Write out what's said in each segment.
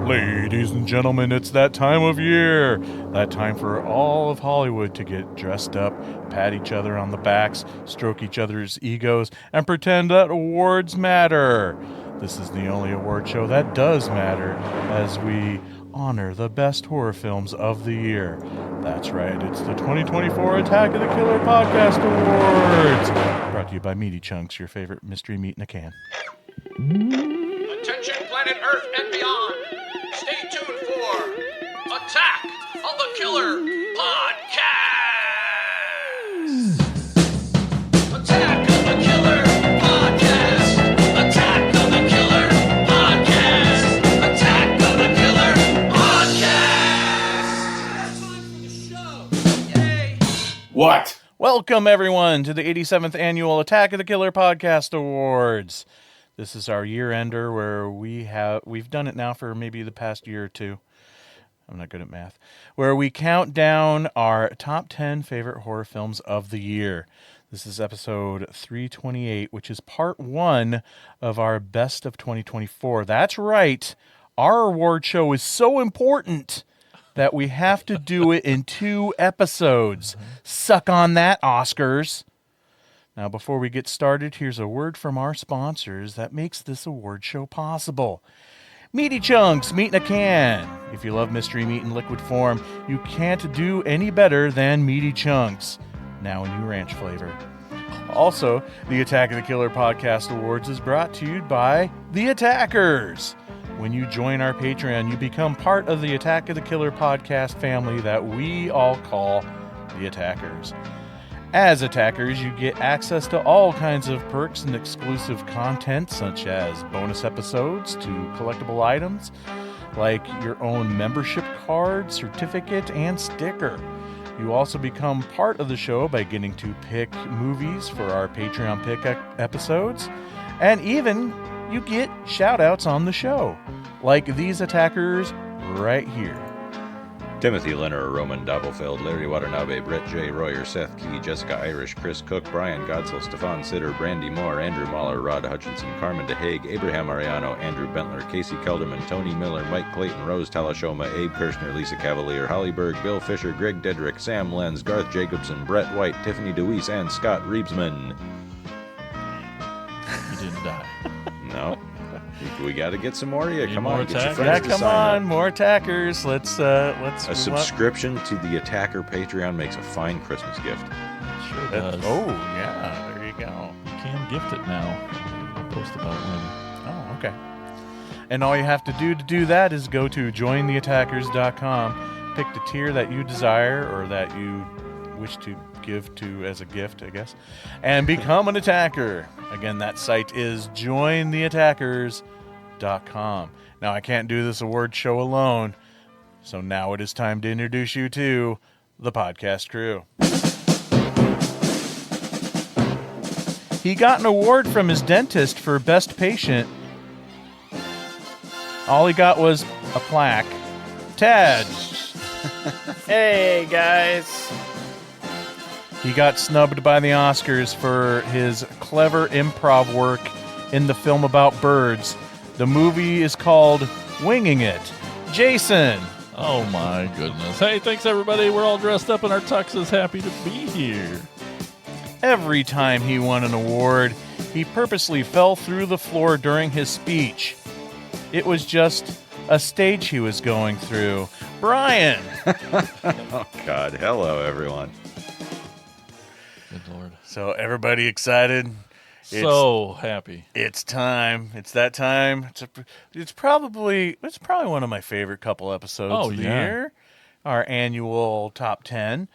Ladies and gentlemen, it's that time of year. That time for all of Hollywood to get dressed up, pat each other on the backs, stroke each other's egos, and pretend that awards matter. This is the only award show that does matter as we honor the best horror films of the year. That's right, it's the 2024 Attack of the Killer Podcast Awards. Brought to you by Meaty Chunks, your favorite mystery meat in a can. Attention planet Earth and beyond. Stay tuned for Attack of the Killer Podcast. Attack of the Killer Podcast. Attack of the Killer Podcast. Attack of the Killer Podcast. Yay. What? Welcome, everyone, to the 87th Annual Attack of the Killer Podcast Awards. This is our year-ender where we've done it now for maybe the past year or two. I'm not good at math. Where we count down our top 10 favorite horror films of the year. This is episode 328, which is part one of our Best of 2024. That's right. Our award show is so important that we have to do it in 2 episodes. Suck on that, Oscars. Now, before we get started, here's a word from our sponsors that makes this award show possible. Meaty Chunks, meat in a can. If you love mystery meat in liquid form, you can't do any better than Meaty Chunks. Now a new ranch flavor. Also, the Attack of the Killer Podcast Awards is brought to you by The Attackers. When you join our Patreon, you become part of the Attack of the Killer Podcast family that we all call The Attackers. As Attackers, you get access to all kinds of perks and exclusive content, such as bonus episodes to collectible items, like your own membership card, certificate, and sticker. You also become part of the show by getting to pick movies for our Patreon pick episodes, and even you get shout-outs on the show, like these Attackers right here. Timothy Lenner, Roman Doublefield, Larry Watanabe, Brett J. Royer, Seth Key, Jessica Irish, Chris Cook, Brian Godsell, Stefan Sitter, Brandy Moore, Andrew Mahler, Rod Hutchinson, Carmen DeHague, Abraham Ariano, Andrew Bentler, Casey Kelderman, Tony Miller, Mike Clayton, Rose Talashoma, Abe Kirshner, Lisa Cavalier, Holly Berg, Bill Fisher, Greg Dedrick, Sam Lenz, Garth Jacobson, Brett White, Tiffany DeWeese, and Scott Reebsman. You didn't die. No. We got to get some more of you. Need Come more on, get your attackers? friends Yeah, to come sign on, up. more Attackers. Let's A subscription to the Attacker Patreon makes a fine Christmas gift. Sure does. Oh, yeah, there you go. You can gift it now. I'll post about it later. Oh, okay. And all you have to do that is go to jointheattackers.com, pick the tier that you desire or that you wish to give to as a gift, I guess, and become an attacker. Again, that site is jointheattackers.com. Now, I can't do this award show alone, so now it is time to introduce you to the podcast crew. He got an award from his dentist for best patient. All he got was a plaque. Ted. Hey, guys. He got snubbed by the Oscars for his clever improv work in the film about birds. The movie is called Winging It. Jason. Oh my goodness. Hey, thanks everybody. We're all dressed up in our tuxes. Happy to be here. Every time he won an award, he purposely fell through the floor during his speech. It was just a stage he was going through. Brian. Oh, God. Hello, everyone. Good Lord. So everybody excited? So happy. It's time. It's that time. It's probably one of my favorite couple episodes of the year. Our annual top 10.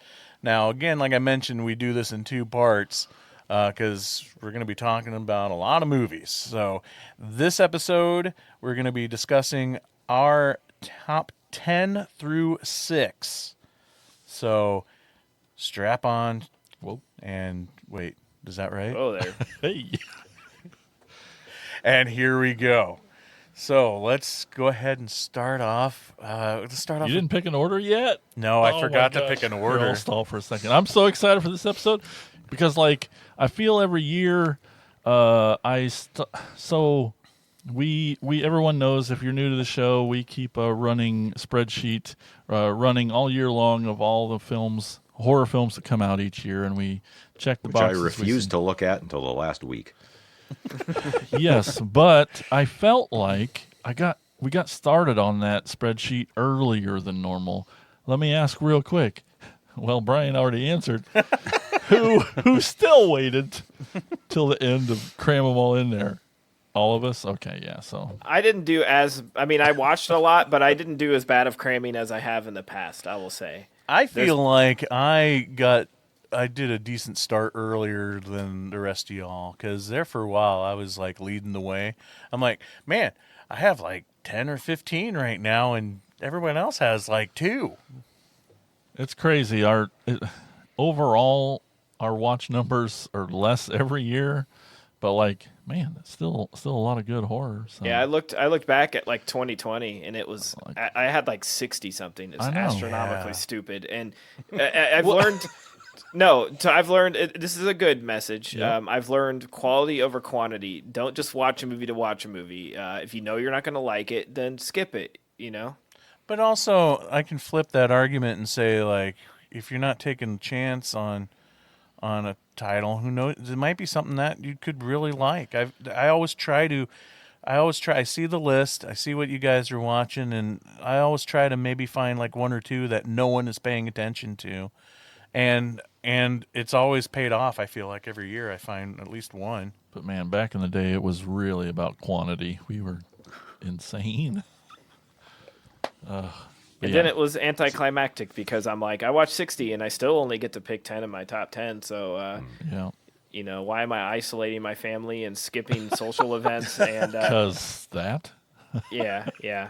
Now, again, like I mentioned, we do this in 2 parts because we're going to be talking about a lot of movies. So this episode, we're going to be discussing our top 10 through 6. So strap on. Whoa. And wait, is that right? Oh, there. Hey. And here we go. So let's go ahead and start off. You didn't pick an order yet? No, I Oh forgot my to gosh. pick an Here, order. I'll stall for a second. I'm so excited for this episode because, like, I feel every year so we everyone knows if you're new to the show, we keep a running spreadsheet running all year long of all the films, horror films that come out each year, and we check the Which I boxes. refused to look at until the last week. Yes, but I felt like we got started on that spreadsheet earlier than normal. Let me ask real quick. Well, Brian already answered. Who still waited till the end to cram them all in there? All of us? Okay, yeah. So I didn't do I watched a lot, but I didn't do as bad of cramming as I have in the past, I will say. I feel like I did a decent start earlier than the rest of y'all, because there for a while I was like leading the way. I'm like, man, I have like 10 or 15 right now, and everyone else has like 2. it's crazy. Overall, our watch numbers are less every year, but like, man, it's still a lot of good horror. So. Yeah, I looked back at like 2020, and it was I had like 60 something. It's I know. astronomically Yeah. stupid, and I've learned. No, so I've learned. This is a good message. Yep. I've learned quality over quantity. Don't just watch a movie to watch a movie. If you know you're not going to like it, then skip it. You know. But also, I can flip that argument and say, like, if you're not taking a chance on a title, who knows? It might be something that you could really like. I always try. I see the list. I see what you guys are watching, and I always try to maybe find like 1 or 2 that no one is paying attention to, and it's always paid off. I feel like every year I find at least one. But man, back in the day, it was really about quantity. We were insane. And then it was anticlimactic because I'm like, I watched 60 and I still only get to pick 10 in my top 10. So, yeah, why am I isolating my family and skipping social events? And because that. yeah,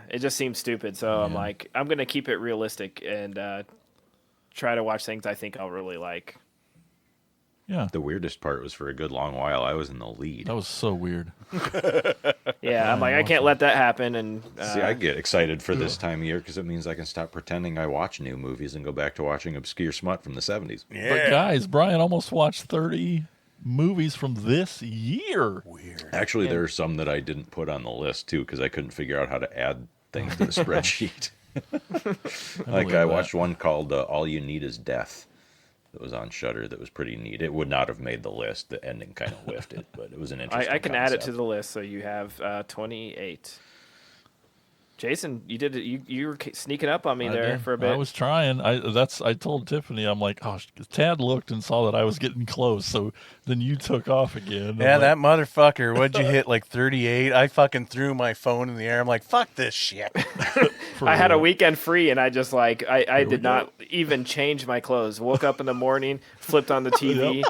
it just seems stupid. So I'm Yeah. like, I'm going to keep it realistic and try to watch things I think I'll really like. Yeah, The weirdest part was for a good long while I was in the lead. that was so weird. Yeah, I'm like, I can't let that happen. And See, I get excited for this time of year because it means I can stop pretending I watch new movies and go back to watching obscure smut from the 70s. But guys, Brian almost watched 30 movies from this year. Actually, there are some that I didn't put on the list, too, because I couldn't figure out how to add things to the spreadsheet. Like, believe I that. watched one called All You Need Is Death that was on Shudder that was pretty neat. It would not have made the list. The ending kind of whiffed it, but it was an interesting I can add it to concept. the list. So you have 28. Jason, you did it. You were sneaking up on me I there did. for a bit. I was trying. I told Tiffany, I'm like, oh, Tad looked and saw that I was getting close. So then you took off again. Yeah, I'm that motherfucker. What'd you hit? Like 38? I fucking threw my phone in the air. I'm like, fuck this shit. for I had a real. weekend free, and I just like I we did go. not even change my clothes. Woke up in the morning, flipped on the TV,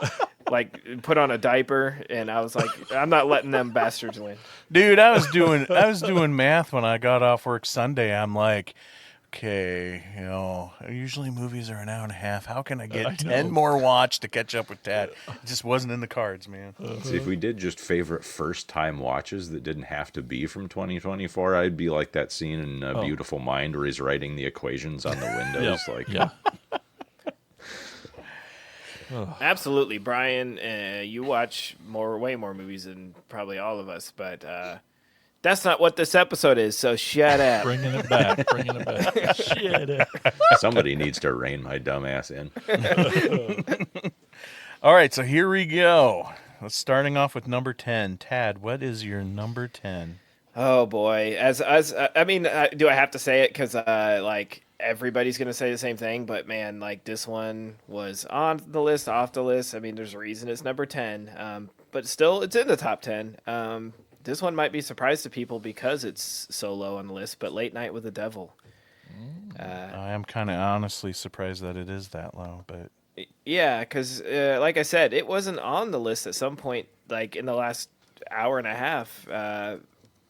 like put on a diaper, and I was like, I'm not letting them bastards win. Dude, I was doing math when I got off work Sunday. I'm like, okay, usually movies are an hour and a half. How can I get I 10 know. more watch to catch up with that? It just wasn't in the cards, man. See, if we did just favorite first-time watches that didn't have to be from 2024, I'd be like that scene in A Beautiful Mind where he's writing the equations on the windows. Yep. Like, yeah. Absolutely, Brian. You watch way more movies than probably all of us, but that's not what this episode is. So shut up. Bringing it back. Shit. somebody needs to rein my dumb ass in. All right, so here we go. Let's starting off with number 10. Tad, what is your number 10? Oh boy, I mean, do I have to say it? Because like everybody's gonna say the same thing, but man, like this one was on the list, off the list. I mean, there's a reason it's number 10, but still, it's in the top 10. This one might be a surprise to people because it's so low on the list. But Late Night with the Devil. I am kind of honestly surprised that it is that low, but Yeah, because like I said, it wasn't on the list at some point. Like in the last hour and a half,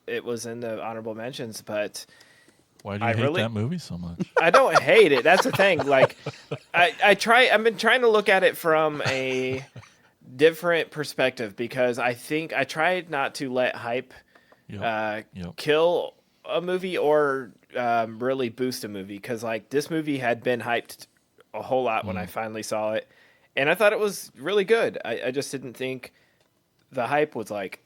it was in the honorable mentions, but. Why do you hate that movie so much? I don't hate it. That's the thing. Like, I've been trying to look at it from a different perspective because I think I tried not to let hype Yep. kill a movie or really boost a movie. Because like this movie had been hyped a whole lot when I finally saw it, and I thought it was really good. I just didn't think the hype was like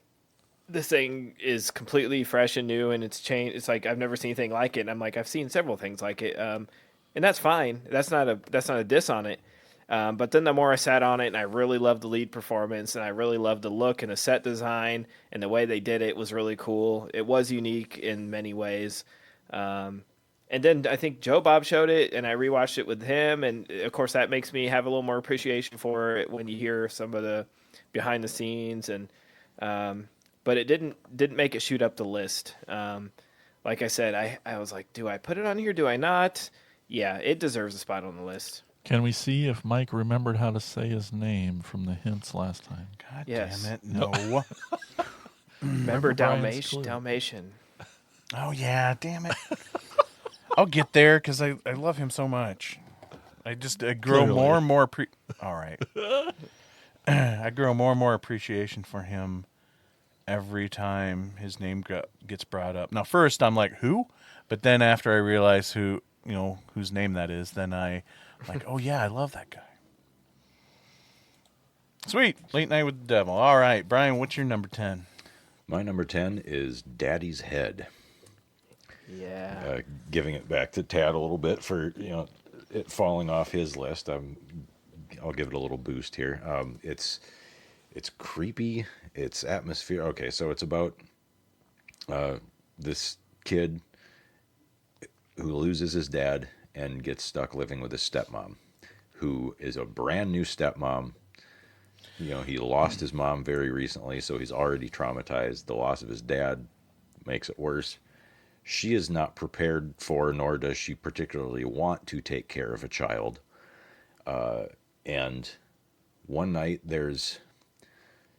this thing is completely fresh and new, and it's changed. It's like I've never seen anything like it. And I'm like, I've seen several things like it, and that's fine. That's not a diss on it. But then the more I sat on it, and I really loved the lead performance, and I really loved the look and the set design, and the way they did it was really cool. It was unique in many ways. And then I think Joe Bob showed it, and I rewatched it with him, and of course that makes me have a little more appreciation for it when you hear some of the behind the scenes, and but it didn't make it shoot up the list. Like I said, I was like, do I put it on here? Do I not? Yeah, it deserves a spot on the list. Can we see if Mike remembered how to say his name from the hints last time? God Yes. damn it, no. Remember Brian's clue. Dalmatian. Oh, yeah, damn it. I'll get there because I love him so much. I grow Clearly. more and more all right. I grow more and more appreciation for him every time his name gets brought up. Now, first I'm like, who? But then after I realize whose name that is, then I like, oh yeah, I love that guy. Sweet. Late Night with the Devil. All right, Brian, what's your number 10? My number 10 is Daddy's Head. Yeah. Giving it back to Tad a little bit for it falling off his list. I'll give it a little boost here. It's creepy. It's atmosphere. Okay, so it's about this kid who loses his dad and gets stuck living with his stepmom, who is a brand new stepmom. He lost his mom very recently, so he's already traumatized. The loss of his dad makes it worse. She is not prepared for, nor does she particularly want to take care of a child. And one night there's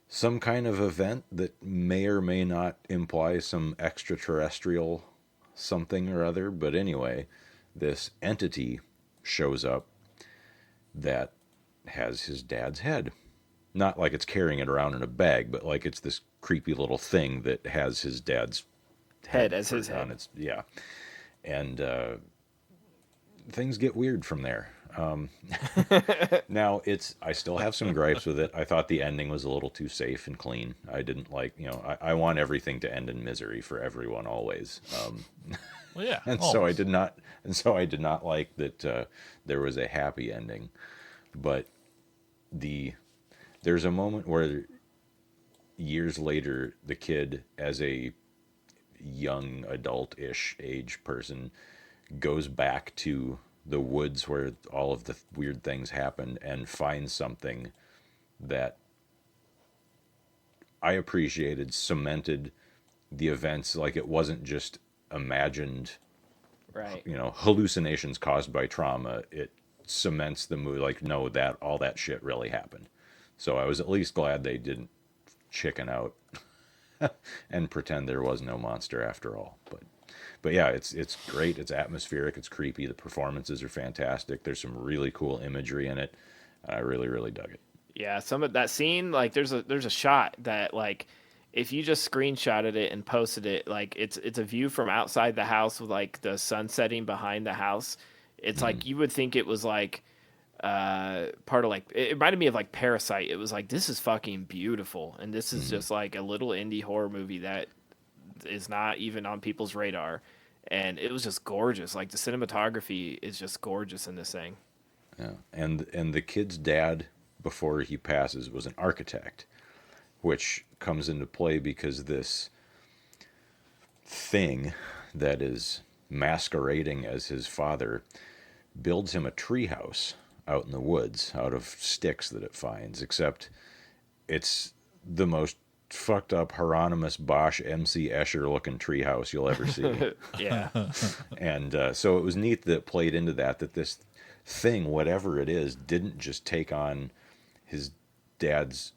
some kind of event that may or may not imply some extraterrestrial something or other. But anyway, this entity shows up that has his dad's head. Not like it's carrying it around in a bag, but like it's this creepy little thing that has his dad's Head as his head. on its, yeah. And things get weird from there. Now I still have some gripes with it. I thought the ending was a little too safe and clean. I didn't like, I want everything to end in misery for everyone always. Well, yeah. And so I did not like that there was a happy ending. But there's a moment where years later, the kid, as a young adult-ish age person, goes back to the woods where all of the weird things happened and finds something that I appreciated, cemented the events. Like, it wasn't just imagined, Right. hallucinations caused by trauma. It cements the mood, like, no, that all that shit really happened. So I was at least glad they didn't chicken out and pretend there was no monster after all. But yeah, it's great. It's atmospheric. It's creepy. The performances are fantastic. There's some really cool imagery in it. I really, really dug it. Yeah, some of that scene, like there's a shot that, like, if you just screenshotted it and posted it, like it's a view from outside the house with like the sun setting behind the house. It's like you would think it was like part of, like, it reminded me of like Parasite. It was like, this is fucking beautiful, and this is just like a little indie horror movie that is not even on people's radar, and it was just gorgeous. Like, the cinematography is just gorgeous in this thing. Yeah, and the kid's dad, before he passes, was an architect, which comes into play because this thing that is masquerading as his father builds him a treehouse out in the woods out of sticks that it finds, except it's the most fucked up Hieronymus Bosch MC Escher looking treehouse you'll ever see. Yeah. And so it was neat that it played into that this thing, whatever it is, didn't just take on his dad's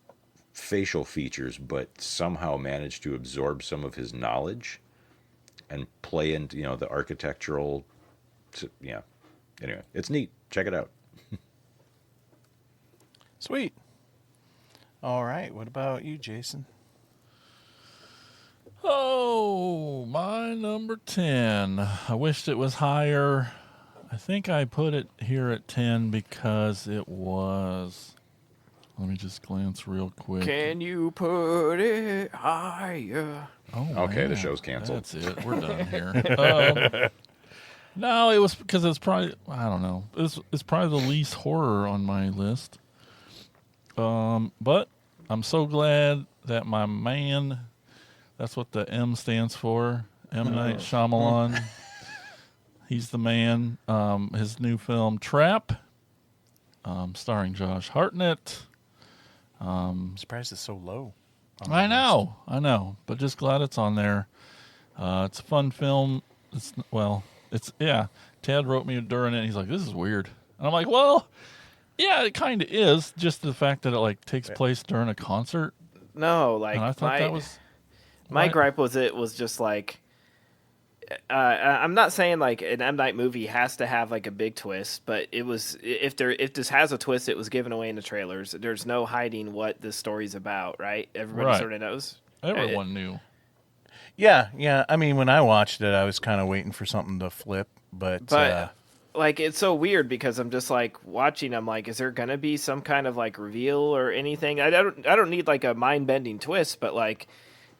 facial features, but somehow managed to absorb some of his knowledge and play into, the architectural. Yeah. Anyway, it's neat. Check it out. Sweet. All right. What about you, Jason? Oh, my number 10. I wished it was higher. I think I put it here at 10 because it was Let me just glance real quick. Can you put it higher? Oh, Okay, the man. show's canceled. That's it. We're done here. No, it was because it's probably, I don't know. It's probably the least horror on my list. But I'm so glad that my man, that's what the M stands for, M. Night Shyamalan. He's the man. His new film, Trap, starring Josh Hartnett. I'm surprised it's so low. on I the list. know, but just glad it's on there. It's a fun film. Ted wrote me during it. He's like, "This is weird," and I'm like, "Well, yeah, it kind of is. Just the fact that it like takes place during a concert." No, like And I thought that was my right. gripe was it was just like I'm not saying like an M Night movie has to have like a big twist, but it was if this has a twist, it was given away in the trailers. There's no hiding what this story's about, right? Everybody Right. sort of knows. Everyone knew. Yeah. I mean, when I watched it, I was kind of waiting for something to flip, but Like it's so weird because I'm just like watching. I'm like, is there gonna be some kind of like reveal or anything? I don't need like a mind bending twist, but like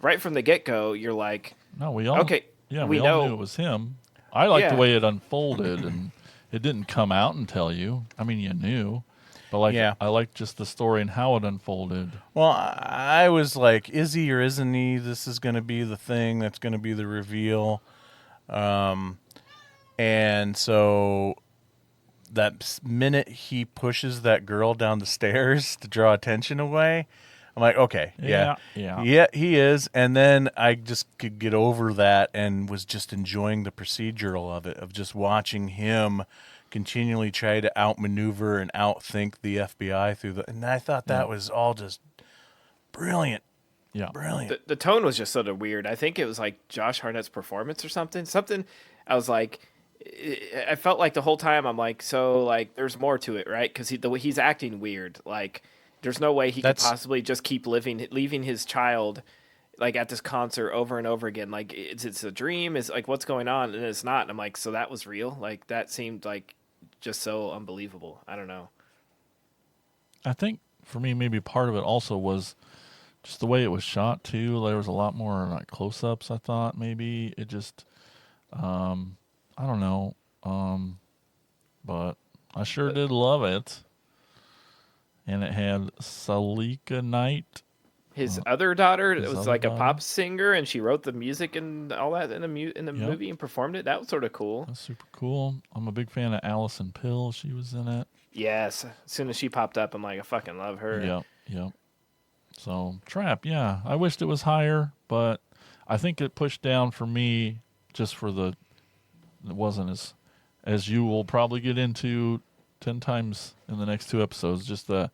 right from the get go, you're like, No, we all okay, Yeah, we we all know. knew it was him. I liked Yeah. the way it unfolded, and it didn't come out and tell you. I mean, you knew, but like, Yeah. I liked just the story and how it unfolded. well, I was like, is he or isn't he? This is going to be the thing that's going to be the reveal. And so that minute he pushes that girl down the stairs to draw attention away, I'm like, okay, yeah, he is. And then I just could get over that and was just enjoying the procedural of it, of just watching him continually try to outmaneuver and outthink the FBI through the. And I thought that was all just brilliant. Yeah. Brilliant. The tone was just sort of weird. I think it was like Josh Hartnett's performance or something. I was like, I felt like the whole time I'm like, so like there's more to it, right? Because he's acting weird. Like there's no way he could possibly just keep leaving his child like at this concert over and over again. Like it's a dream. Is like what's going on, and it's not. And I'm like, so that was real. Like that seemed like just so unbelievable. I don't know. I think for me, maybe part of it also was just the way it was shot too. There was a lot more like close-ups. I thought maybe it just, I don't know, but I sure did love it. And it had Salika Knight. His other daughter his was other like a daughter? pop singer, and she wrote the music and all that in the movie and performed it. That was sort of cool. That's super cool. I'm a big fan of Allison Pill. She was in it. Yes, as soon as she popped up, I'm like, I fucking love her. Yep. So Trap, yeah. I wished it was higher, but I think it pushed down for me just for it wasn't as you will probably get into 10 times in the next 2 episodes, just the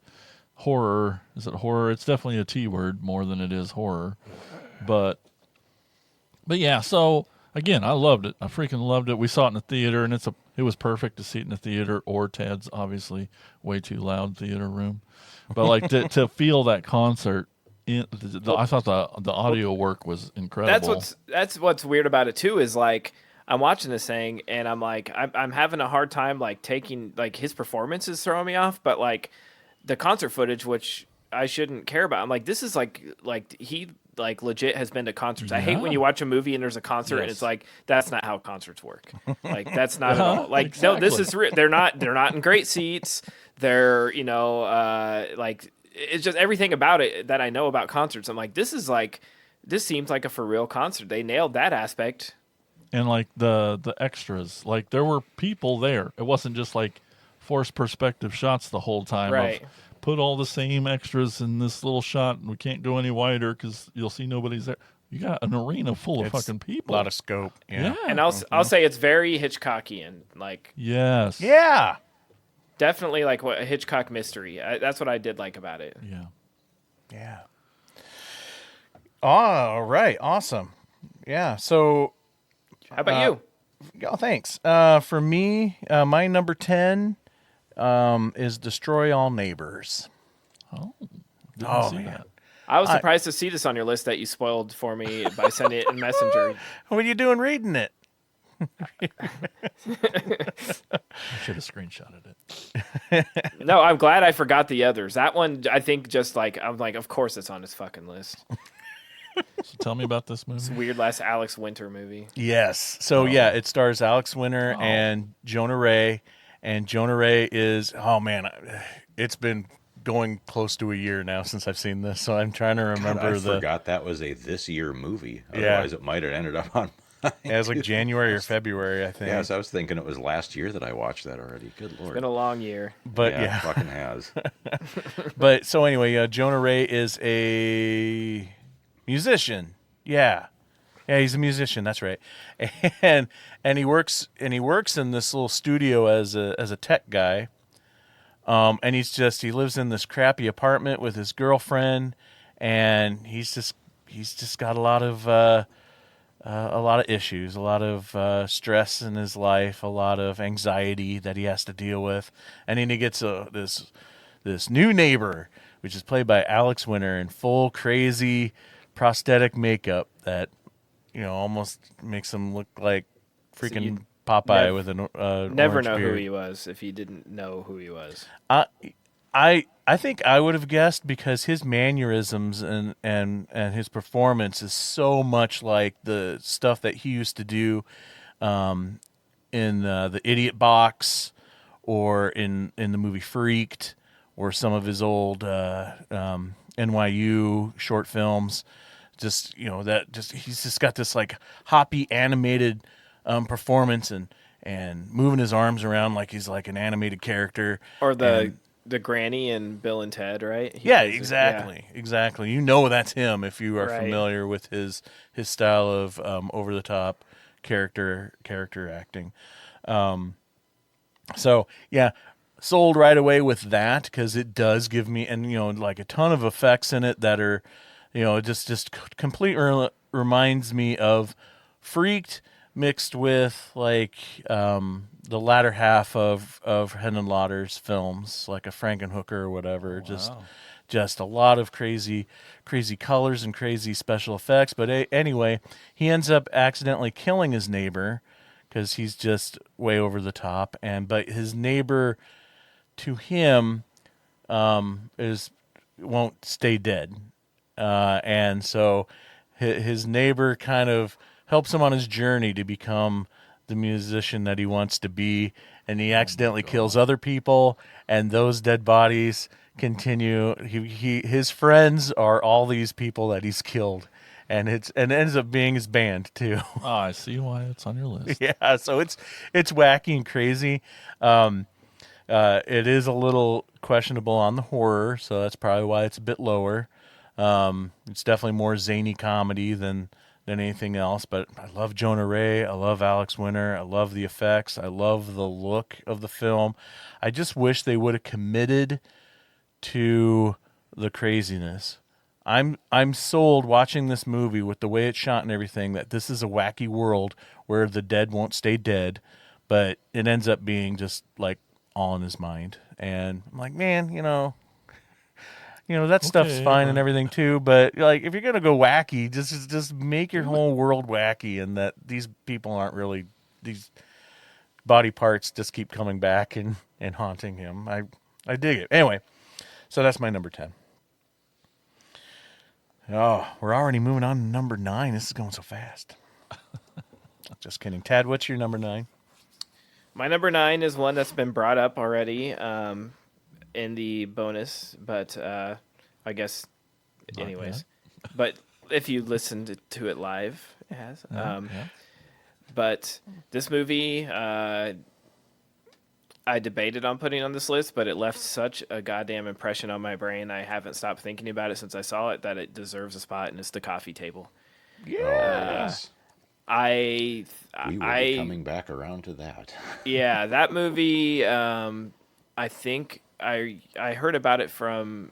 horror. Is it horror? It's definitely a T word more than it is horror. But yeah, so again, I loved it. I freaking loved it. We saw it in the theater, and it was perfect to see it in the theater or Ted's obviously way too loud theater room. But like to feel that concert, I thought the audio work was incredible. That's what's weird about it too. Is like I'm watching this thing and I'm like I'm having a hard time like taking like his performance is throwing me off, but like the concert footage, which I shouldn't care about. I'm like, this is like he like legit has been to concerts. I hate when you watch a movie and there's a concert and it's like that's not how concerts work. Like that's not at all. Like no, this is real. They're not in great seats. They're like it's just everything about it that I know about concerts. I'm like, this seems like a for real concert. They nailed that aspect. And like the extras, like there were people there. It wasn't just like forced perspective shots the whole time. Right. Put all the same extras in this little shot, and we can't go any wider because you'll see nobody's there. You got an arena full of fucking people. A lot of scope. Yeah. And I'll say it's very Hitchcockian. Like Yes. Yeah. definitely like a Hitchcock mystery. That's what I did like about it. Yeah. Yeah. All right. Awesome. Yeah. So, How about you? oh, thanks. For me, my number 10 is Destroy All Neighbors. Didn't see man. that. I was surprised to see this on your list that you spoiled for me by sending it in Messenger. What are you doing reading it? should have screenshotted it. No, I'm glad I forgot the others. That one, I think, just like I'm like, of course it's on his fucking list. So tell me about this It's a movie. weird last Alex Winter movie. Yes. So yeah, it stars Alex Winter Oh. and Jonah Ray, and Jonah Ray is it's been going close to a year now since I've seen this, so I'm trying to remember I forgot that was a this year movie. Yeah. Otherwise, it might have ended up on. It was like January or February, I think. Yes, I was thinking it was last year that I watched that already. Good lord. Been a long year. But yeah, yeah. it fucking has. But so anyway, Jonah Ray is a musician. Yeah, he's a musician. That's right. And he works in this little studio as a tech guy. And he lives in this crappy apartment with his girlfriend, and he's just got a lot of issues, a lot of stress in his life, a lot of anxiety that he has to deal with, and then he gets this new neighbor, which is played by Alex Winter in full crazy prosthetic makeup that almost makes him look like freaking you'd Popeye with an Never orange know beard. who he was if you didn't know who he was. I think I would have guessed because his mannerisms and his performance is so much like the stuff that he used to do in the Idiot Box or in the movie Freaked or some of his old NYU short films. He's just got this like hoppy animated performance and moving his arms around like he's like an animated character. Or And- the granny in Bill and Ted, right? yeah, was- exactly. You know that's him if you are Right. familiar with his style of over the top character acting. So yeah, sold right away with that because it does give me like a ton of effects in it that are just completely reminds me of Freaked mixed with like the latter half of Henenlotter's films, like a Frankenhooker or whatever. Just a lot of crazy colors and crazy special effects. But anyway, he ends up accidentally killing his neighbor because he's just way over the top. But his neighbor, to him, won't stay dead, and so his neighbor kind of helps him on his journey to become the musician that he wants to be, and he accidentally kills other people, and those dead bodies continue. His friends are all these people that he's killed, and it ends up being his band too. Oh, I see why it's on your list. Yeah, so it's wacky and crazy. It is a little questionable on the horror, so that's probably why it's a bit lower. It's definitely more zany comedy than anything else, but I love Jonah Ray. I love Alex Winter. I love the effects. I love the look of the film. I just wish they would have committed to the craziness. I'm sold watching this movie with the way it's shot and everything that this is a wacky world where the dead won't stay dead, but it ends up being just like all in his mind. And I'm like, man, that stuff's Okay, fine and everything too, but like if you're gonna go wacky, just make your whole world wacky, and that these people aren't really, these body parts just keep coming back and haunting him. I dig it. Anyway, so that's my number 10. Oh, we're already moving on to number 9. This is going so fast. Just kidding. Tad, what's your number 9? My number 9 is one that's been brought up already in the bonus, but I guess, anyways. But if you listened to it live, it has. Yeah. But this movie, I debated on putting on this list, but it left such a goddamn impression on my brain. I haven't stopped thinking about it since I saw it that it deserves a spot, and it's The Coffee Table. Yes. I We will be coming back around to that. Yeah, that movie. I think I heard about it from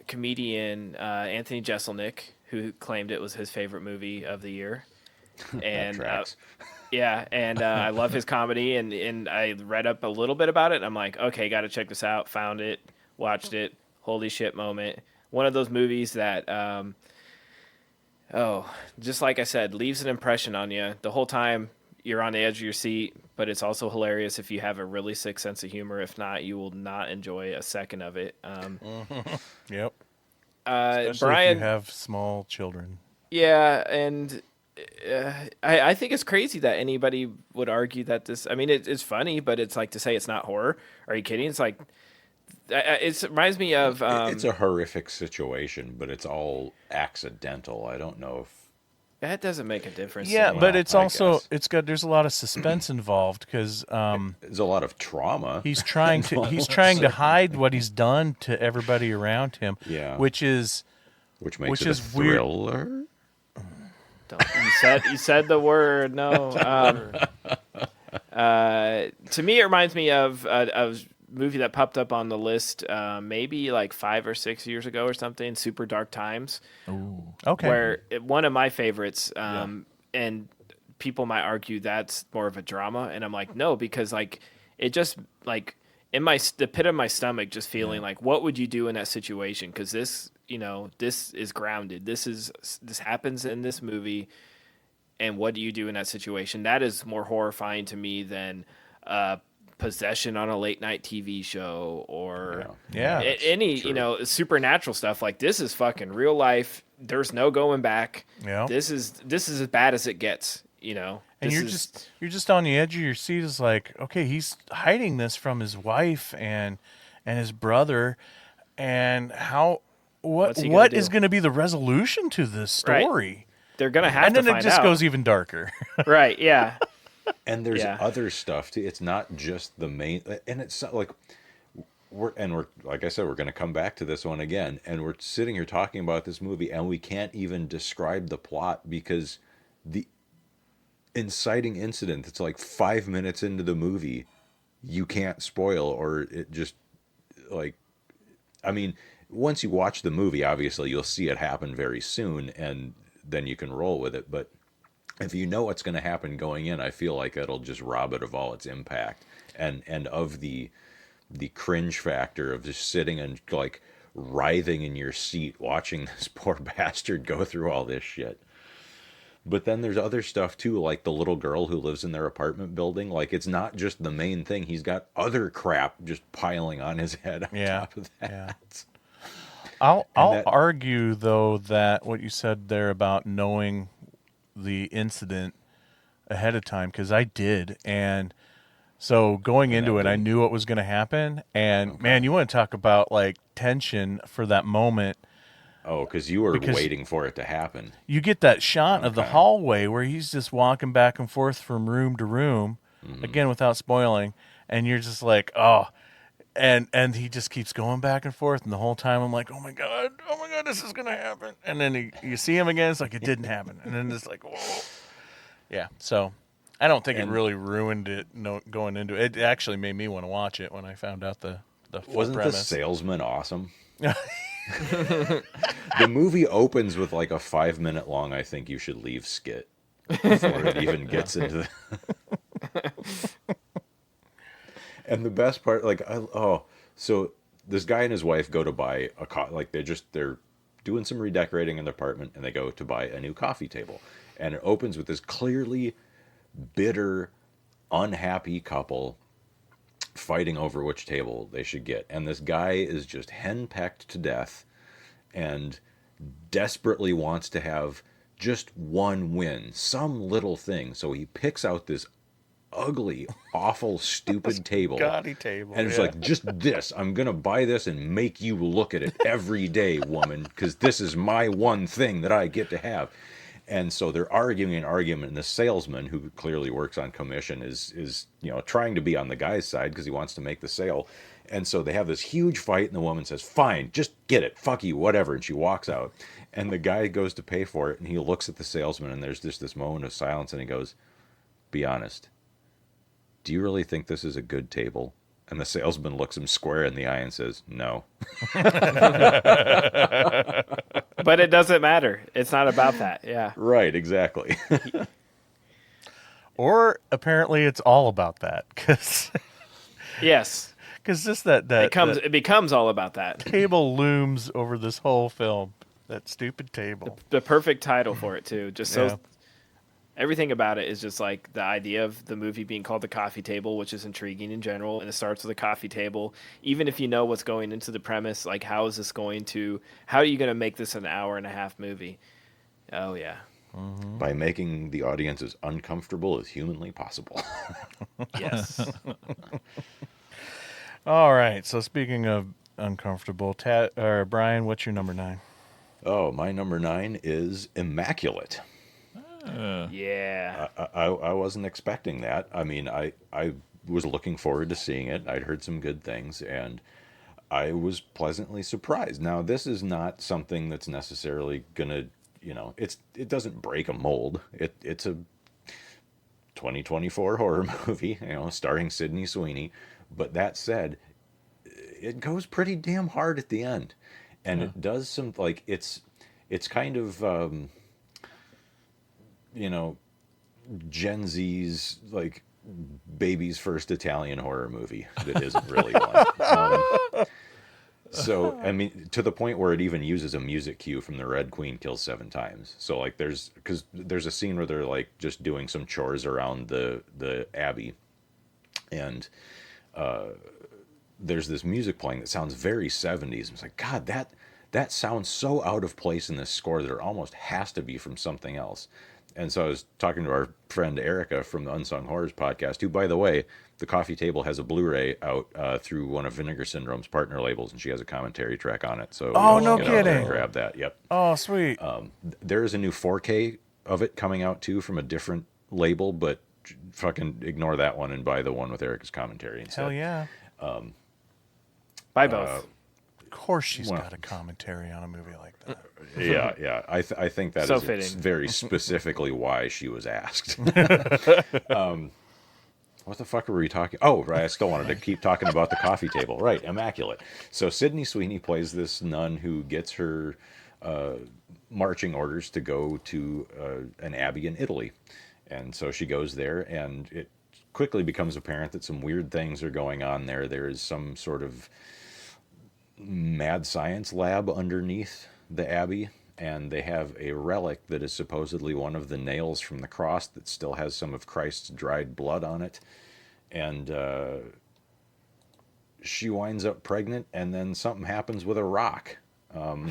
comedian Anthony Jeselnik, who claimed it was his favorite movie of the year. And tracks. I love his comedy, and I read up a little bit about it. And I'm like, okay, got to check this out. Found it, watched it. Holy shit moment! One of those movies that, just like I said, leaves an impression on you the whole time. you're on the edge of your seat, but it's also hilarious if you have a really sick sense of humor. If not, you will not enjoy a second of it. Yep. Especially if Brian, you have small children. yeah, and I think it's crazy that anybody would argue that this. I mean, it's funny, but it's like to say it's not horror. Are you kidding? It's like it reminds me of. It's a horrific situation, but it's all accidental. I don't know if That doesn't make a difference. Yeah, to me. but it's I also guess. there's a lot of suspense involved because there's a lot of trauma. he's trying to hide what he's done to everybody around him. Yeah. which is which is makes it a weird. thriller. You said the word. No. To me, it reminds me of a movie that popped up on the list maybe like 5 or 6 years ago or something. Super Dark Times. okay. Where one of my favorites, and people might argue that's more of a drama, and I'm like, no, because like it just like in the pit of my stomach, just feeling like, what would you do in that situation? Because this, this is grounded. This happens in this movie, and what do you do in that situation? That is more horrifying to me than possession on a late night TV show or Yeah. any supernatural stuff. Like this is fucking real life. There's no going back. Yeah. This is as bad as it gets. And This you're is- just on the edge of your seat. Is like, okay, he's hiding this from his wife and his brother, and What's he what gonna is do? going to be the resolution to this Right. story? they're gonna have And to then it find just out. goes even darker. Right. Yeah. And there's Yeah. other stuff too. It's not just the main, and it's not like we're like I said, we're going to come back to this one again, and we're sitting here talking about this movie, and we can't even describe the plot because the inciting incident that's like 5 minutes into the movie, you can't spoil, or it just like, I mean, once you watch the movie, obviously you'll see it happen very soon, and then you can roll with it, but if you know what's going to happen going in, I feel like it'll just rob it of all its impact and of the cringe factor of just sitting and like writhing in your seat watching this poor bastard go through all this shit. But then there's other stuff too, like the little girl who lives in their apartment building. Like it's not just the main thing; he's got other crap just piling on his head on Yeah. top of that. Yeah. I'll that- argue though that what you said there about knowing the incident ahead of time, because I did, and so going into it, I knew what was going to happen, and man, you want to talk about like tension for that moment. Oh, because you were Because- waiting for it to happen. You get that shot of the Okay. hallway where he's just walking back and forth from room to room, again without spoiling, and you're just like, oh, and he just keeps going back and forth, and the whole time I'm like, oh my god, this is gonna happen, and then you see him again, it's like it didn't happen, and then it's like, whoa, yeah. So I don't think it really ruined it. No, going into it, it actually made me want to watch it when I found out the full Wasn't the premise. salesman awesome? The movie opens with like a 5-minute long I think you should leave skit before it even gets into the... And the best part, like, so this guy and his wife go to buy like they're doing some redecorating in their apartment, and they go to buy a new coffee table, and it opens with this clearly bitter, unhappy couple fighting over which table they should get, and this guy is just henpecked to death and desperately wants to have just one win, some little thing, so he picks out this ugly, awful, stupid table. Gaudy table, And it's yeah. like, just this. I'm going to buy this and make you look at it every day, woman, because this is my one thing that I get to have. And so they're arguing and the salesman, who clearly works on commission, is trying to be on the guy's side because he wants to make the sale. And so they have this huge fight, and the woman says, fine, just get it, fuck you, whatever. And she walks out. And the guy goes to pay for it, and he looks at the salesman, and there's this moment of silence, and he goes, be honest. Do you really think this is a good table? And the salesman looks him square in the eye and says, no. But it doesn't matter. It's not about that. Yeah. Right, exactly. Or apparently it's all about that, because Yes. just that It becomes all about that. table looms over this whole film. That stupid table. The perfect title for it too. Just so Yeah. Everything about it is just like the idea of the movie being called The Coffee Table, which is intriguing in general, and it starts with a coffee table. Even if you know what's going into the premise, like how are you going to make this an hour and a half movie? Oh yeah. By making the audience as uncomfortable as humanly possible. Yes. All right. So speaking of uncomfortable, Brian, what's your number 9? Oh, my number 9 is Immaculate. Yeah. I wasn't expecting that. I mean, I was looking forward to seeing it. I'd heard some good things, and I was pleasantly surprised. Now, this is not something that's necessarily gonna, it doesn't break a mold. It's a 2024 horror movie, starring Sydney Sweeney. But that said, it goes pretty damn hard at the end, and it does some like it's kind of Gen Z's like baby's first Italian horror movie that isn't really one. So I mean, to the point where it even uses a music cue from the Red Queen Kills 7 Times. So like, there's a scene where they're like just doing some chores around the abbey, and there's this music playing that sounds very 70s. It's like, God, that sounds so out of place in this score that it almost has to be from something else. And so I was talking to our friend Erica from the Unsung Horrors podcast, who, by the way, The Coffee Table has a Blu-ray out through one of Vinegar Syndrome's partner labels, and she has a commentary track on it. So Oh, you no get out there kidding. and grab that. Yep. Oh, sweet. There is a new 4K of it coming out too from a different label, but fucking ignore that one and buy the one with Erica's commentary instead. Hell yeah. Buy both. Of course she's Well- got a commentary on a movie like that. Yeah. I think that So is fitting. very specifically why she was asked. What the fuck were we talking? Oh, right. I still wanted to keep talking about The Coffee Table. Right. Immaculate. So Sydney Sweeney plays this nun who gets her marching orders to go to an abbey in Italy. And so she goes there, and it quickly becomes apparent that some weird things are going on there. There is some sort of mad science lab underneath the abbey, and they have a relic that is supposedly one of the nails from the cross that still has some of Christ's dried blood on it. And she winds up pregnant, and then something happens with a rock. No,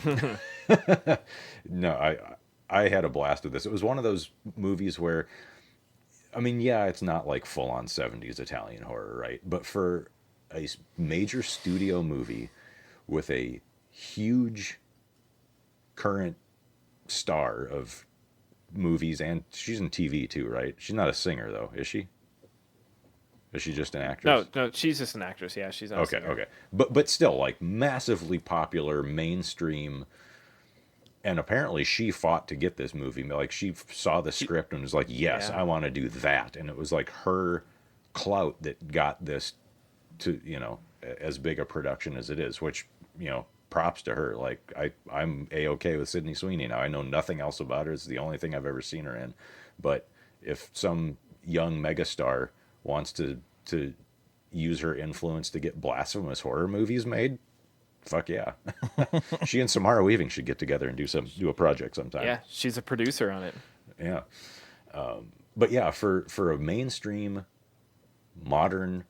I had a blast with this. It was one of those movies where, I mean, yeah, it's not like full-on 70s Italian horror, right? But for a major studio movie with a huge current star of movies, and she's in TV too, right? She's not a singer though, is she? Is she just an actress? No, she's just an actress. Yeah, she's not. a singer. Okay. But still, like, massively popular, mainstream. And apparently she fought to get this movie. Like, she saw the script and was like, yes, Yeah. I want to do that. And it was like her clout that got this to, as big a production as it is, which, props to her. Like, I'm A-okay with Sydney Sweeney now. I know nothing else about her. It's the only thing I've ever seen her in. But if some young megastar wants to use her influence to get blasphemous horror movies made, fuck yeah. She and Samara Weaving should get together and do a project sometime. Yeah, she's a producer on it. Yeah. But yeah, for a mainstream, modern,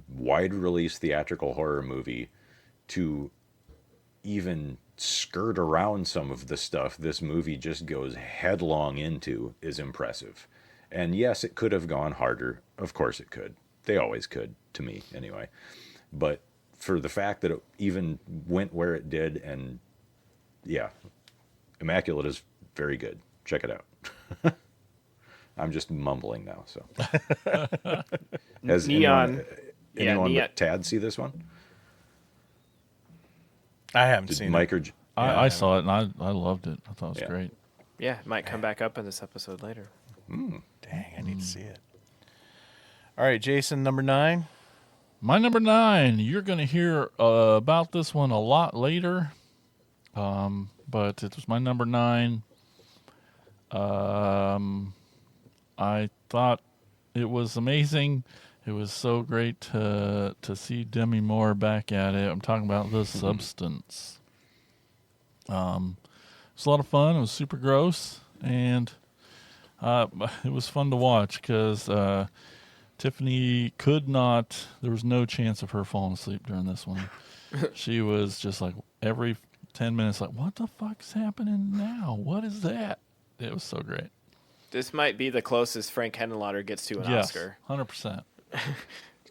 wide release theatrical horror movie to even skirt around some of the stuff this movie just goes headlong into is impressive. And yes, it could have gone harder. Of course it could. They always could, to me anyway. But for the fact that it even went where it did, and yeah, Immaculate is very good. Check it out. I'm just mumbling now, so. Has Neon. anyone Neon. but Tad see this one? I haven't Did seen Mike it. or I saw it and I loved it. I thought it was Yeah. great. Yeah, it might come back up in this episode later. Dang, I need to see it. All right, Jason, number 9. My number 9, you're going to hear about this one a lot later, but it was my number 9. I thought it was amazing. It was so great to see Demi Moore back at it. I'm talking about The Substance. It was a lot of fun. It was super gross, and It was fun to watch because Tiffany could not. There was no chance of her falling asleep during this one. She was just like every 10 minutes, like, "What the fuck's happening now? What is that?" It was so great. This might be the closest Frank Henenlotter gets to an Yes, Oscar. 100%.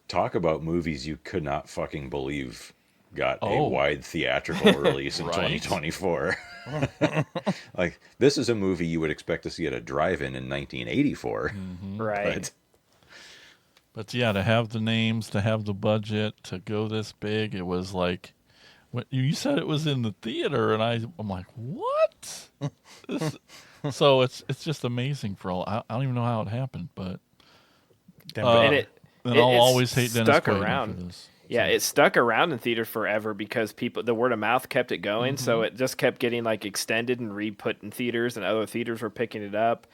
Talk about movies you could not fucking believe got a Oh. wide theatrical release in Right. 2024. Like, this is a movie you would expect to see at a drive-in in 1984. Right. But yeah, to have the names, to have the budget, to go this big, it was like when you said it was in the theater, and I'm like, what? So it's just amazing for all. I don't even know how it happened, but And it and it- I'll it's always hate Dennis stuck Quaid around. for this. Yeah, it stuck around in theater forever because the word of mouth kept it going. So it just kept getting like extended and re-put in theaters, and other theaters were picking it up.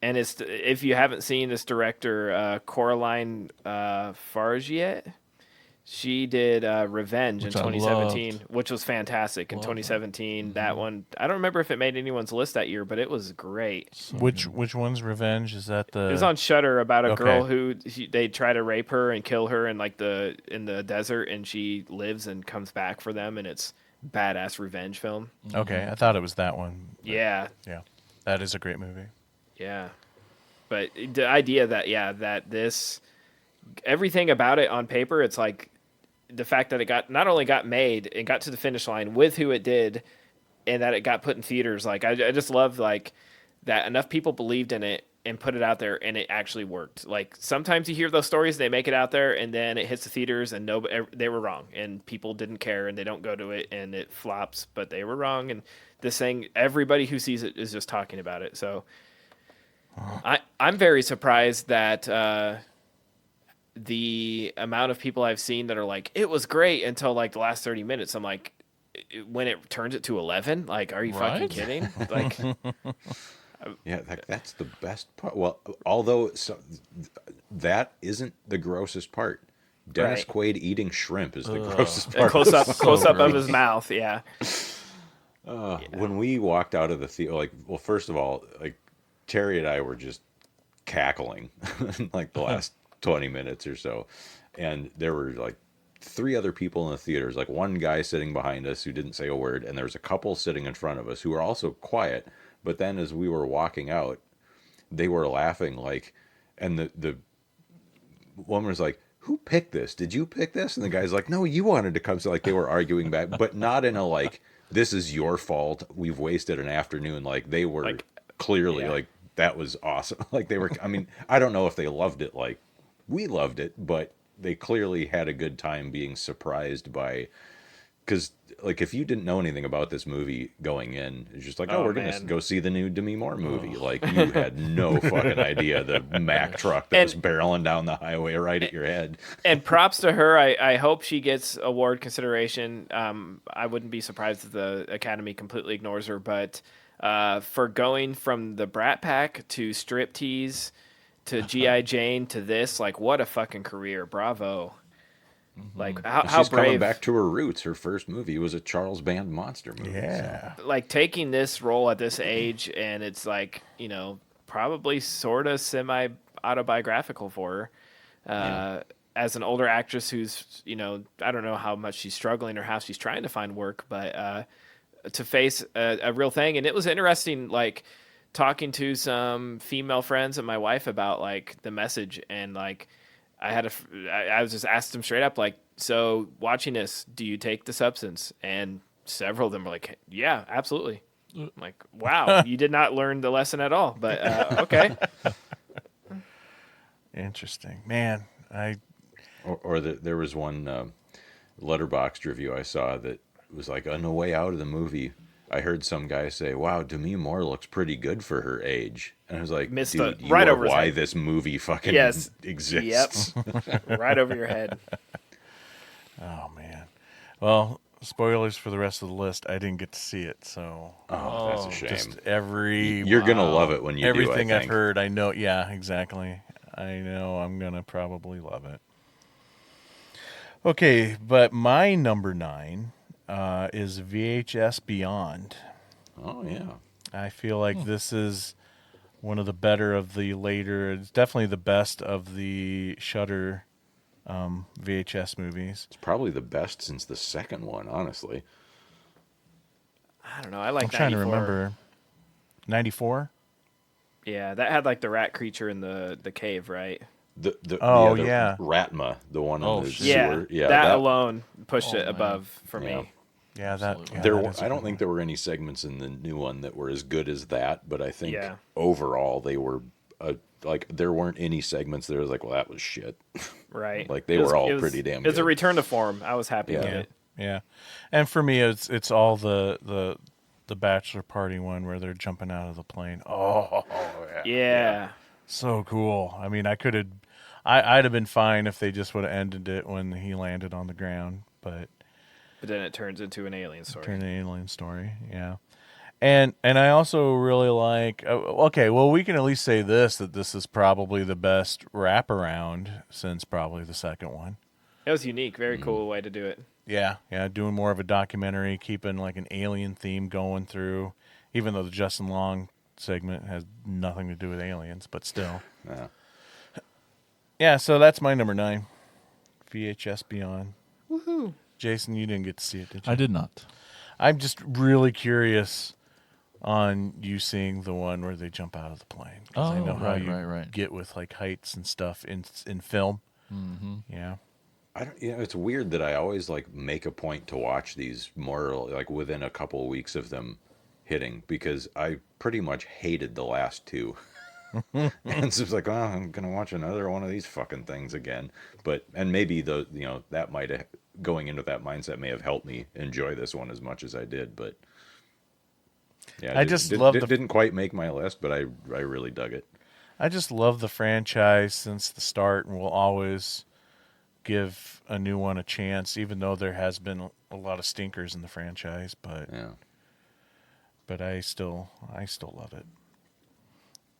And it's, if you haven't seen this director, Coraline Fargiet, she did Revenge Which in I 2017, loved. which was fantastic. In Loved it. 2017, that one, I don't remember if it made anyone's list that year, but it was great. So Which good. which one's Revenge? Is that the? It was on Shutter about a Okay. girl who they try to rape her and kill her in in the desert, and she lives and comes back for them, and it's badass revenge film. Okay, I thought it was that one. Yeah, Yeah, that is a great movie. yeah. But the idea that this everything about it on paper, it's like the fact that it not only got made, it got to the finish line with who it did, and that it got put in theaters. Like I just love like that enough people believed in it and put it out there, and it actually worked. Like sometimes you hear those stories, they make it out there, and then it hits the theaters, and they were wrong, and people didn't care, and they don't go to it, and it flops, but they were wrong. And this thing, everybody who sees it is just talking about it. So I'm very surprised that the amount of people I've seen that are like, it was great until like the last 30 minutes. I'm like, when it turns it to 11, like, are you fucking Right? kidding? Like, Yeah, that's the best part. Well, although that isn't the grossest part. Dennis Right. Quaid eating shrimp is the grossest part. close up of gross. his mouth. Yeah. When we walked out of the theater, like, well, first of all, like, Terry and I were just cackling like the last 20 minutes or so. And there were like 3 other people in the theaters, like one guy sitting behind us who didn't say a word, and there was a couple sitting in front of us who were also quiet. But then as we were walking out, they were laughing, like, and the woman was like, "Who picked this? Did you pick this?" And the guy's like, "No, you wanted to come." So like they were arguing back, but not in a like, "This is your fault. We've wasted an afternoon." Like they were Like, clearly yeah. like, that was awesome. Like they were, I mean, I don't know if they loved it like we loved it, but they clearly had a good time being surprised by, because like if you didn't know anything about this movie going in, it's just like, oh, Oh, we're gonna man. go see the new Demi Moore movie. Like you had no fucking idea the Mack truck that was barreling down the highway right at your head. And props to her. I hope she gets award consideration. I wouldn't be surprised if the Academy completely ignores her, but for going from the Brat Pack to Striptease to G.I. Jane to this, like, what a fucking career. Bravo. Like, how She's coming brave. back to her roots. Her first movie was a Charles Band monster movie. Yeah. Like, taking this role at this age, and it's like, you know, probably sort of semi autobiographical for her. As an older actress who's, you know, I don't know how much she's struggling or how she's trying to find work, but to face a real thing. And it was interesting, like, talking to some female friends and my wife about, like, the message. And, like, I was just asked them straight up, like, so watching this, do you take the substance? And several of them were like, yeah, absolutely. I'm like, wow, you did not learn the lesson at all. But okay. Interesting, man. There was one Letterboxd review I saw that was like, on the way out of the movie, I heard some guy say, "Wow, Demi Moore looks pretty good for her age," and I was like, Missed "Dude, the- you right are over his why head. this movie fucking Yes. exists." Right over your head. Oh man. Well, spoilers for the rest of the list. I didn't get to see it, so Oh, that's a shame. just every You're gonna love it when you everything do. I I've think. heard. I know. Yeah, exactly. I know I'm gonna probably love it. Okay, but my number 9 is VHS Beyond. Oh yeah. I feel like this is one of the better of the later. It's definitely the best of the Shudder VHS movies. It's probably the best since the second one, honestly. I don't know. I like I'm trying to 94. remember. 94? Yeah, that had like the rat creature in the cave, right? The Oh, the yeah. Ratma, the one Oh, in the shit. sewer. Yeah, that alone pushed Oh, it man. above for Yeah. me. Yeah, Absolutely. I don't think there were any segments in the new one that were as good as that, but I think Yeah. overall they were like there weren't any segments that was like, well, that was shit. Right. Like, they It was- were all it was- pretty damn It was a good. return to form. I was happy with Yeah. it. Yeah, and for me, it's all the bachelor party one where they're jumping out of the plane. Oh, Yeah. so cool. I mean, I'd have been fine if they just would have ended it when he landed on the ground, but But then it turns into an alien story. turned an alien story. Yeah, and I also really like. Okay, well, we can at least say that this is probably the best wraparound since probably the second one. It was unique. Very cool way to do it. Yeah, doing more of a documentary, keeping like an alien theme going through, even though the Justin Long segment has nothing to do with aliens, but still. Yeah. Yeah, so that's my number 9, VHS Beyond. Woohoo! Jason, you didn't get to see it, did you? I did not. I'm just really curious on you seeing the one where they jump out of the plane. 'Cause I Oh, know how right, you right. get with like heights and stuff in film. Mm-hmm. Yeah. It's weird that I always like make a point to watch these more like within a couple of weeks of them hitting, because I pretty much hated the last two. And it's just like, oh, I'm gonna watch another one of these fucking things again. And maybe that might have, going into that mindset may have helped me enjoy this one as much as I did. But yeah, I just love the- didn't quite make my list, but I really dug it. I just love the franchise since the start, and will always give a new one a chance, even though there has been a lot of stinkers in the franchise. But I still love it.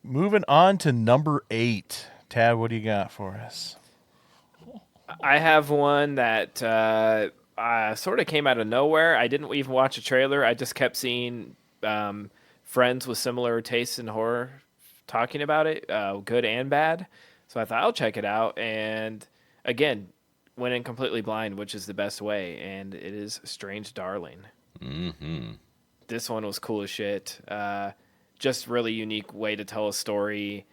Moving on to number 8, Tad, what do you got for us? I have one that sort of came out of nowhere. I didn't even watch a trailer. I just kept seeing friends with similar tastes in horror talking about it, good and bad. So I thought I'll check it out. And again, went in completely blind, which is the best way. And it is Strange Darling. Mm-hmm. This one was cool as shit. Just really unique way to tell a story.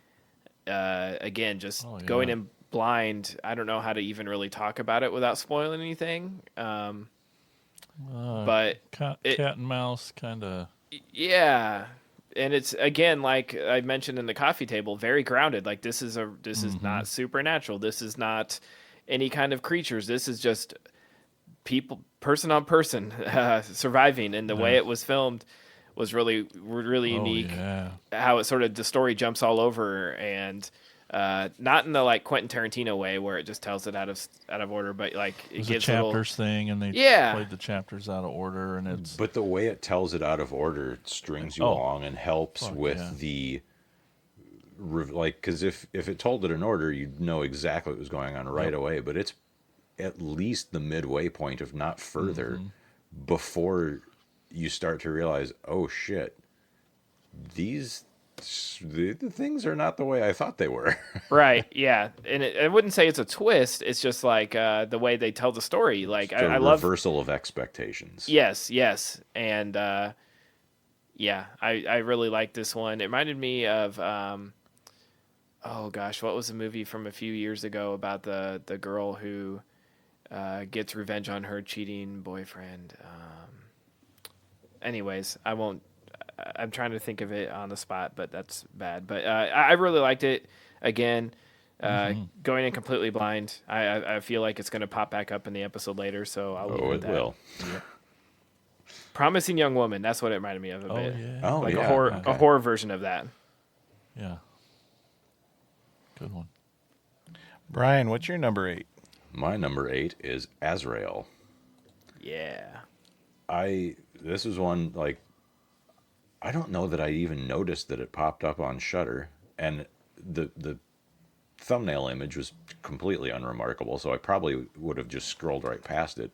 Again, just going in blind. I don't know how to even really talk about it without spoiling anything. But Cat and mouse kind of. yeah, and it's again like I mentioned in the coffee table, very grounded. Like this is not supernatural. This is not any kind of creatures. This is just people, person on person, surviving. And the way it was filmed was really unique. Yeah. How it sort of the story jumps all over, and not in the like Quentin Tarantino way where it just tells it out of order, but like It was it a gives chapters thing, and they Yeah. played the chapters out of order, and it's But the way it tells it out of order strings you Oh. along and helps Fuck, with yeah. the because if it told it in order, you'd know exactly what was going on right away. But it's at least the midway point, if not further, before you start to realize, oh shit, the things are not the way I thought they were. right. Yeah, and I wouldn't say it's a twist. It's just like the way they tell the story. Like It's a I love. reversal of expectations. Yes, and yeah, I really like this one. It reminded me of oh gosh, what was the movie from a few years ago about the girl who gets revenge on her cheating boyfriend. Anyways, I won't. I'm trying to think of it on the spot, but that's bad. But I really liked it. Again, going in completely blind. I feel like it's going to pop back up in the episode later, so I'll leave Oh, it it at that. will. Promising Young Woman. That's what it reminded me of a oh bit. yeah, Oh, Like yeah. a Okay. horror version of that. yeah, good one. Brian, what's your number 8? My number 8 is Azrael. Yeah. This was one, like, I don't know that I even noticed that it popped up on Shudder, and the thumbnail image was completely unremarkable, so I probably would have just scrolled right past it.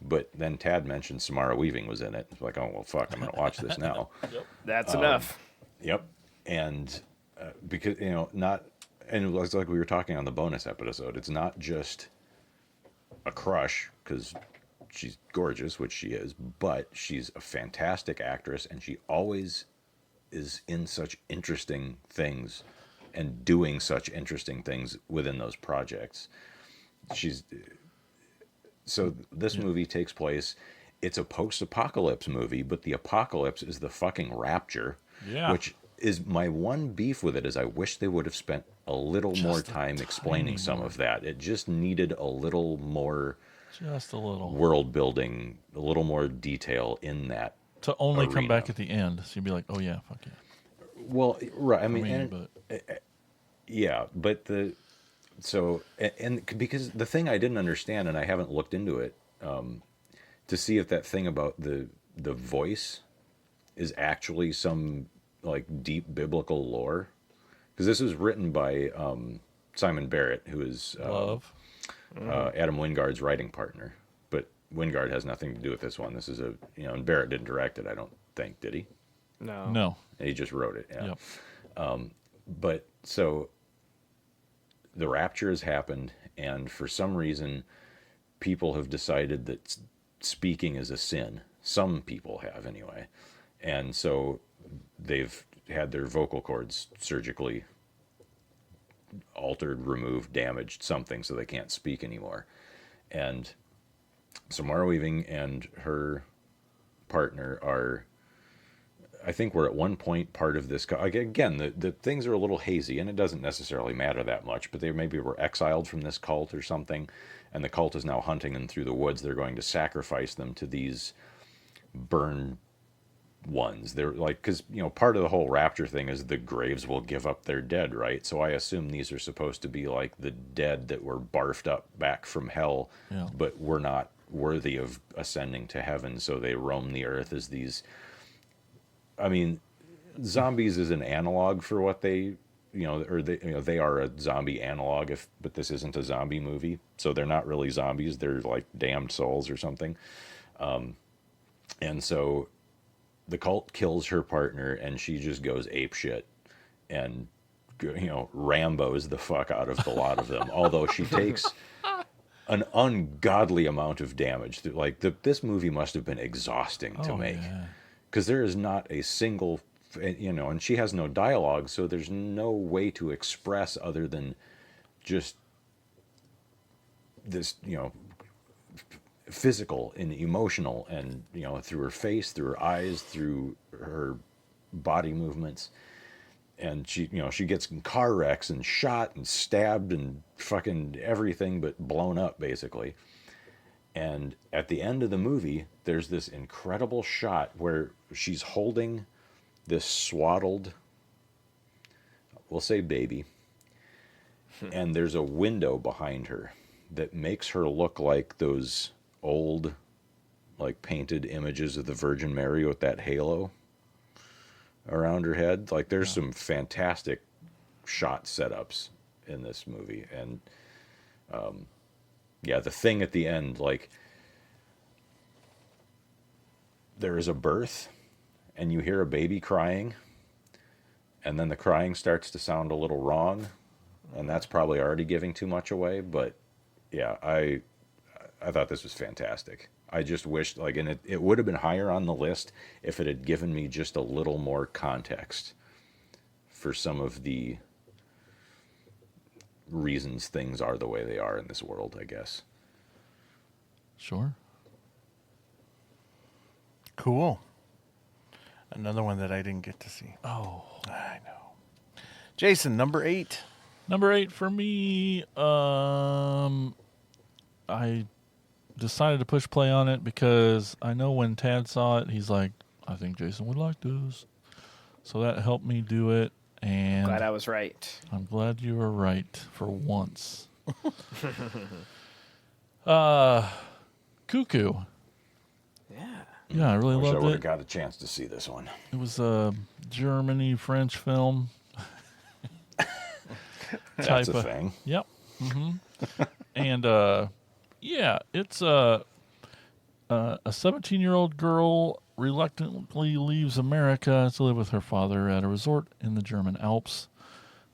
But then Tad mentioned Samara Weaving was in it. It's like, oh, well, fuck, I'm going to watch this now. That's enough. Yep. And because, not, and it was like we were talking on the bonus episode, it's not just a crush because she's gorgeous, which she is, but she's a fantastic actress, and she always is in such interesting things and doing such interesting things within those projects. So this movie takes place, it's a post-apocalypse movie, but the apocalypse is the fucking rapture, which is my one beef with it, is I wish they would have spent a little more time explaining some of that. It just needed a little more world building, a little more detail in that. To only arena. come back at the end, so you'd be like, oh yeah, fuck yeah. Well, right. I mean, and because the thing I didn't understand, and I haven't looked into it, to see if that thing about the voice is actually some like deep biblical lore, because this was written by Simon Barrett, who is Adam Wingard's writing partner, but Wingard has nothing to do with this one. This is and Barrett didn't direct it, I don't think, did he? No. He just wrote it. Yeah. Yep. But so the rapture has happened, and for some reason, people have decided that speaking is a sin. Some people have, anyway. And so they've had their vocal cords surgically altered, removed, damaged, something, so they can't speak anymore. And Samara Weaving and her partner are, I think we're at one point part of this. Again, the things are a little hazy, and it doesn't necessarily matter that much, but they maybe were exiled from this cult or something, and the cult is now hunting them through the woods. They're going to sacrifice them to these burned ones. They're like, because, part of the whole rapture thing is the graves will give up their dead, right? So I assume these are supposed to be like the dead that were barfed up back from hell, but were not worthy of ascending to heaven, so they roam the earth as these... I mean, zombies is an analog for what they, they are a zombie analog, but this isn't a zombie movie, so they're not really zombies. They're like damned souls or something. And so the cult kills her partner, and she just goes apeshit and, Rambos the fuck out of the lot of them. Although she takes an ungodly amount of damage. Like this movie must have been exhausting to make. Yeah. Because there is not a single, and she has no dialogue, so there's no way to express other than just this, physical and emotional, and, through her face, through her eyes, through her body movements. And she gets in car wrecks and shot and stabbed and fucking everything but blown up, basically. And at the end of the movie, there's this incredible shot where she's holding this swaddled, we'll say baby, and there's a window behind her that makes her look like those old, like, painted images of the Virgin Mary with that halo around her head. Like, there's some fantastic shot setups in this movie. And, the thing at the end, like, there is a birth, and you hear a baby crying, and then the crying starts to sound a little wrong, and that's probably already giving too much away. But yeah, I thought this was fantastic. I just wished, like, and it would have been higher on the list if it had given me just a little more context for some of the reasons things are the way they are in this world, I guess. Sure. Cool. Another one that I didn't get to see. Oh, I know. Jason, number 8. Number 8 for me. I decided to push play on it because I know when Tad saw it, he's like, I think Jason would like this. So that helped me do it. And Glad I was right. I'm glad you were right for once. Cuckoo. Yeah, I really I loved would have it. got a chance to see this one. It was a Germany-French film. That's a thing. Yep. Mm-hmm. And, it's a 17-year-old girl reluctantly leaves America to live with her father at a resort in the German Alps.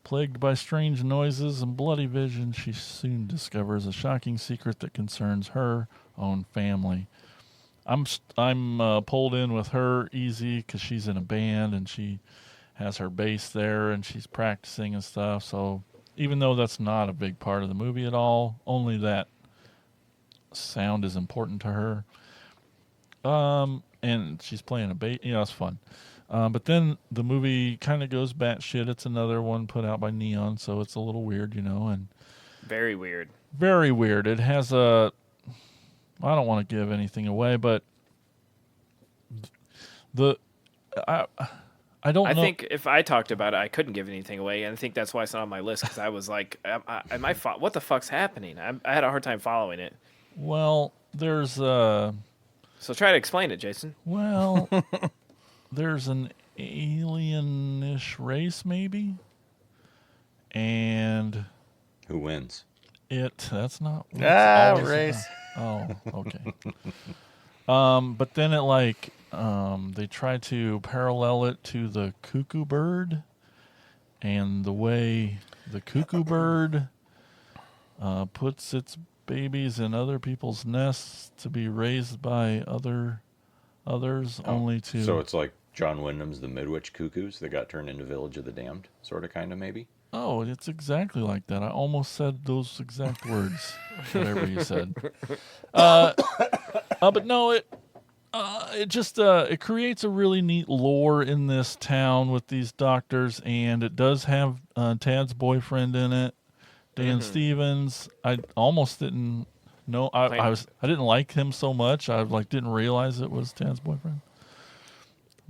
Plagued by strange noises and bloody visions, she soon discovers a shocking secret that concerns her own family. I'm pulled in with her easy because she's in a band and she has her bass there and she's practicing and stuff. So even though that's not a big part of the movie at all, only that sound is important to her. And she's playing a bass. It's fun. But then the movie kind of goes batshit. It's another one put out by Neon, so it's a little weird, and Very weird. very weird. It has I don't want to give anything away, but I don't know. I think if I talked about it, I couldn't give anything away, and I think that's why it's not on my list because I was like, what the fuck's happening? I had a hard time following it. Well, there's So try to explain it, Jason. well, there's an alien-ish race maybe, and Who wins? that's not what's Ah, always race. about. Oh, okay. But then it they try to parallel it to the cuckoo bird, and the way the cuckoo bird puts its babies in other people's nests to be raised by others, only to. So it's like John Wyndham's The Midwich Cuckoos that got turned into Village of the Damned, sort of, kind of, maybe? Oh, it's exactly like that. I almost said those exact words, whatever you said. But no, it just it creates a really neat lore in this town with these doctors, and it does have Tad's boyfriend in it, Dan Stevens. I almost didn't know. I didn't like him so much. I didn't realize it was Tad's boyfriend.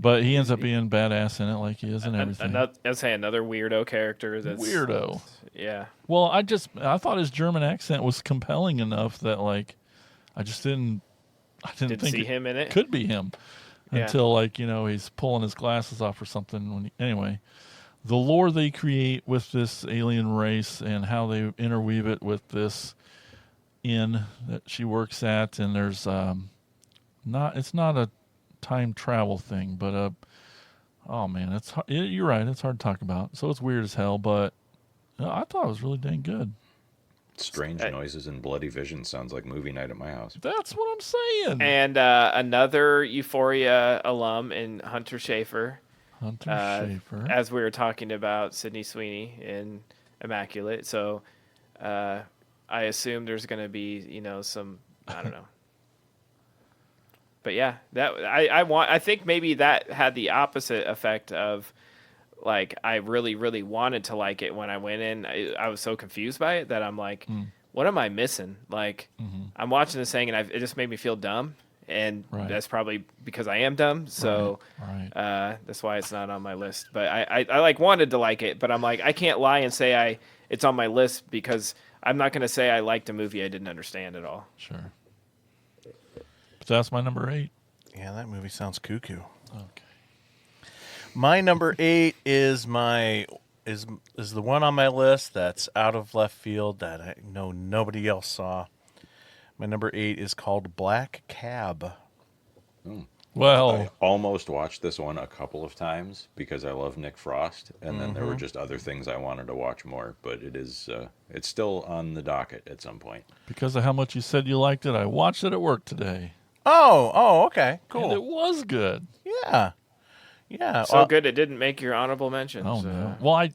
But he ends up being badass in it, like he is in everything. I'd say another weirdo character. That's Weirdo. Yeah. Well, I thought his German accent was compelling enough that I didn't Didn't think see him in it. could be him Yeah. until he's pulling his glasses off or something. Anyway, the lore they create with this alien race and how they interweave it with this inn that she works at, and there's it's not a time travel thing, but oh man, you're right, it's hard to talk about. So it's weird as hell, but I thought it was really dang good. Strange noises and bloody visions sounds like movie night at my house. That's what I'm saying. And another Euphoria alum in Hunter Schafer. Hunter Schafer. As we were talking about Sydney Sweeney in Immaculate. So I assume there's going to be, some, I don't know. But yeah, that I think maybe that had the opposite effect of I really, really wanted to like it when I went in. I was so confused by it that I'm like, what am I missing? I'm watching this thing and it just made me feel dumb. And that's probably because I am dumb. So that's why it's not on my list. But I wanted to like it, but I'm like, I can't lie and say it's on my list because I'm not going to say I liked a movie I didn't understand at all. Sure. But that's my number 8. Yeah, that movie sounds cuckoo. Okay. My number 8 is the one on my list that's out of left field that I know nobody else saw. My number 8 is called Black Cab. Well, I almost watched this one a couple of times because I love Nick Frost, and then there were just other things I wanted to watch more. But it's still on the docket at some point. because of how much you said you liked it, I watched it at work today. Oh, okay, And it cool. was good. Yeah. So good it didn't make your honorable mentions. Oh no. Well, I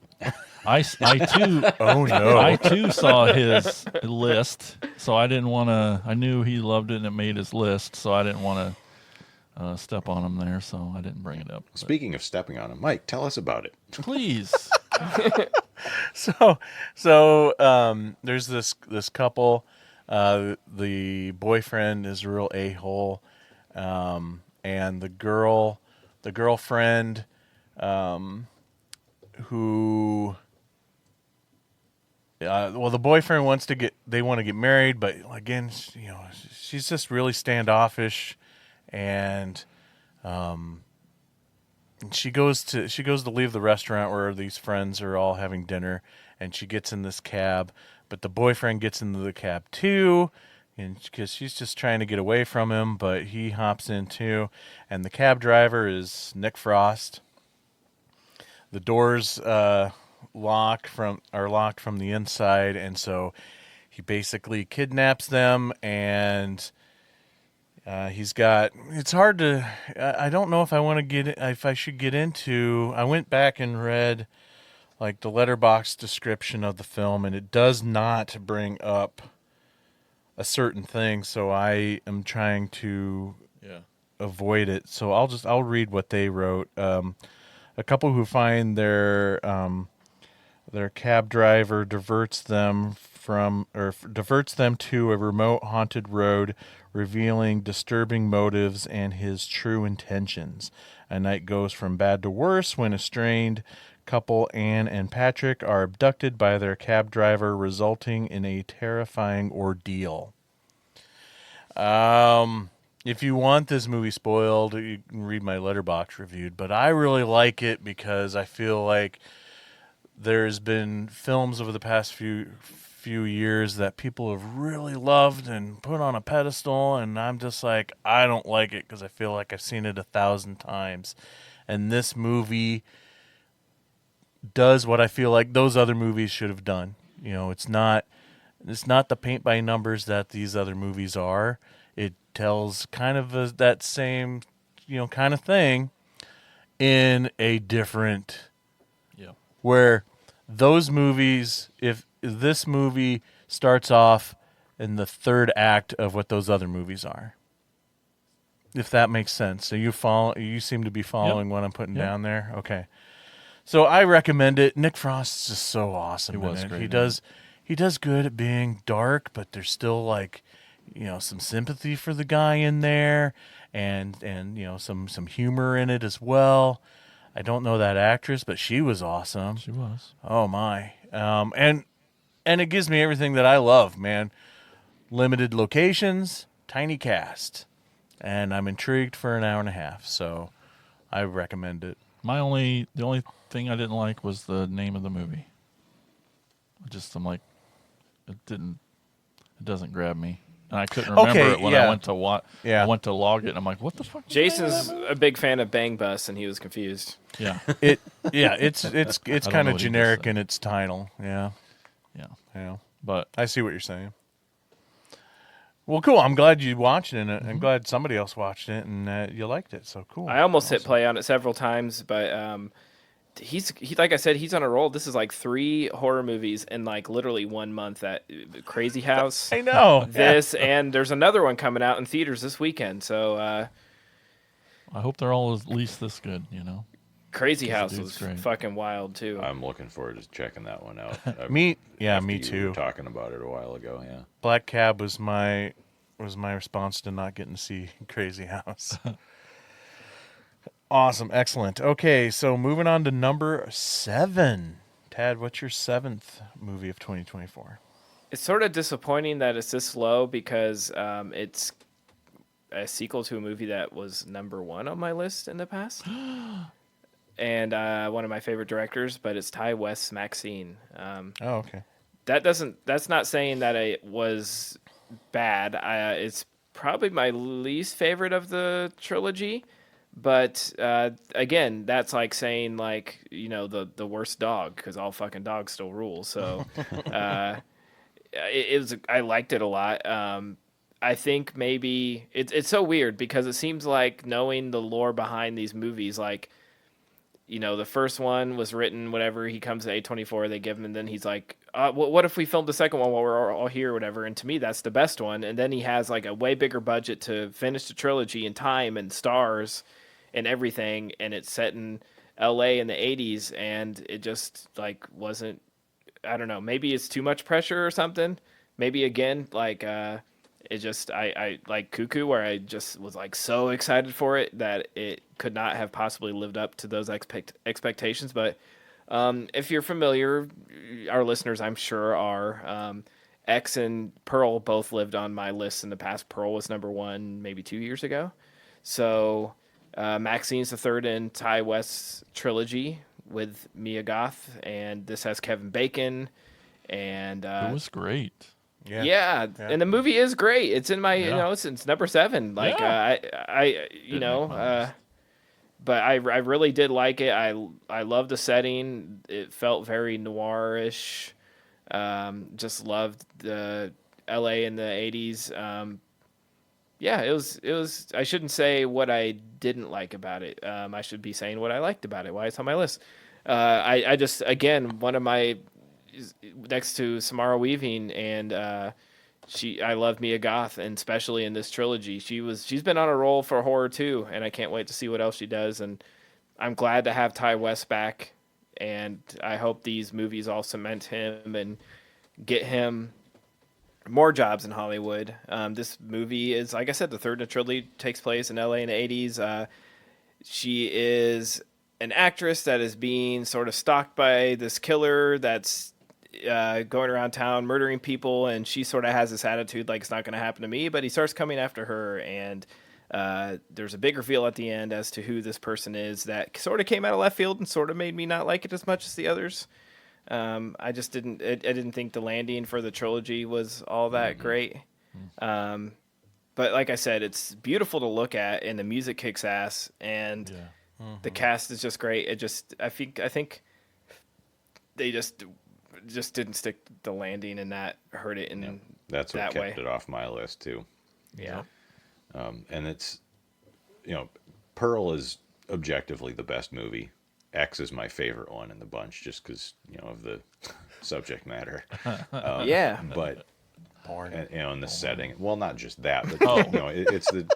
too Oh no. I too saw his list, so I didn't want to. I knew he loved it and it made his list, so I didn't want to step on him there, so I didn't bring it up. But Speaking of stepping on him, Mike, tell us about it. please, So there's this couple. The boyfriend is a real a-hole, and the girlfriend, who, the boyfriend wants to get married, but again, she's just really standoffish, and she goes to leave the restaurant where these friends are all having dinner, and she gets in this cab, but the boyfriend gets into the cab too, and because she's just trying to get away from him, but he hops in too. And the cab driver is Nick Frost. The doors are locked from the inside, and so he basically kidnaps them. And he's got. It's hard to. I don't know if I want to if I should get into. I went back and read like the letterbox description of the film, and it does not bring up a certain thing, so I am trying to Yeah. avoid it. So I'll read what they wrote. A couple who find their cab driver diverts them to a remote haunted road, revealing disturbing motives and his true intentions. A night goes from bad to worse when a strained couple, Anne and Patrick, are abducted by their cab driver, resulting in a terrifying ordeal. If you want this movie spoiled, you can read my letterbox review, but I really like it because I feel like there's been films over the past few years that people have really loved and put on a pedestal, and I'm just like, I don't like it because I feel like I've seen it 1,000 times. And this movie does what I feel like those other movies should have done. You know, it's not the paint by numbers that these other movies are. It tells kind of that same, kind of thing in a different, Yeah. where those movies, if this movie starts off in the third act of what those other movies are. If that makes sense. So you seem to be following what I'm putting Yep. down there. Okay. So I recommend it. Nick Frost is just so awesome. He was in it. great He in does good at being dark, but there's still like, some sympathy for the guy in there, and some humor in it as well. I don't know that actress, but she was awesome. She was. Oh my. And it gives me everything that I love, man. Limited locations, tiny cast, and I'm intrigued for an hour and a half. So I recommend it. The only thing I didn't like was the name of the movie. I'm like, it doesn't grab me, and I couldn't remember Okay, it when yeah. I went to Yeah. I went to log it, and I'm like, what the fuck? is the name of Jason's that movie? a big fan of Bang Bus, and he was confused. Yeah, It's don't kind know of what he generic just said. in its title. Yeah. yeah. Yeah. But I see what you're saying. Well, cool. I'm glad you watched it. And I'm glad somebody else watched it and you liked it. So cool. I almost hit play on it several times, but he like I said, he's on a roll. This is like 3 horror movies in like literally 1 month. That Crazy House, I know. this, and there's another one coming out in theaters this weekend. So I hope they're all at least this good. Crazy This House dude's was great. fucking wild too. I'm looking forward to checking that one out. Me After me you too. were talking about it a while ago, yeah. Black Cab was my response to not getting to see Crazy House. Awesome. Excellent. Okay, so moving on to number 7. Tad, what's your 7th movie of 2024? It's sort of disappointing that it's this low because it's a sequel to a movie that was number 1 on my list in the past. And one of my favorite directors, but it's Ty West's Maxine. Oh, okay. That's not saying that it was bad. It's probably my least favorite of the trilogy. But again, that's like saying the worst dog, because all fucking dogs still rule. So I liked it a lot. I think maybe it's so weird because it seems like, knowing the lore behind these movies, like, the first one was written, whatever, he comes to A24, they give him, and then he's like, what if we filmed the second one while we're all here or whatever? And to me, that's the best one. And then he has like a way bigger budget to finish the trilogy in time and stars and everything, and it's set in LA in the 80s, and it just like wasn't, I don't know, maybe it's too much pressure or something. Maybe again, like it just, I like Cuckoo, where I just was like so excited for it that it could not have possibly lived up to those expectations. But if you're familiar, our listeners I'm sure are, X and Pearl both lived on my list in the past. Pearl was number 1 maybe 2 years ago. So Maxine's the third in Ty West's trilogy with Mia Goth, and this has Kevin Bacon, and It was great. Yeah, and the movie is great. It's in my, Yeah. it's number 7. Like, Yeah. but I really did like it. I love the setting. It felt very noirish. Just loved the L.A. in the 80s. Yeah, it was. I shouldn't say what I didn't like about it. I should be saying what I liked about it. Why it's on my list. I just, again, one of my, next to Samara Weaving, and I love Mia Goth, and especially in this trilogy, she's been on a roll for horror too, and I can't wait to see what else she does. And I'm glad to have Ty West back, and I hope these movies all cement him and get him more jobs in Hollywood. This movie is, like I said, the third in a trilogy, takes place in LA in the 80s. She is an actress that is being sort of stalked by this killer that's going around town murdering people, and she sort of has this attitude like it's not going to happen to me, but he starts coming after her, and there's a big reveal at the end as to who this person is that sort of came out of left field and sort of made me not like it as much as the others. I just didn't I didn't think the landing for the trilogy was all that great. But like I said, it's beautiful to look at, and the music kicks ass, and the cast is just great. I think they just didn't stick the landing, and that hurt it in That's what that kept way. it off my list too. Yeah. And it's, Pearl is objectively the best movie. X is my favorite one in the bunch, just because of the subject matter. Yeah. But Porn. in the setting, well, not just that, but it's the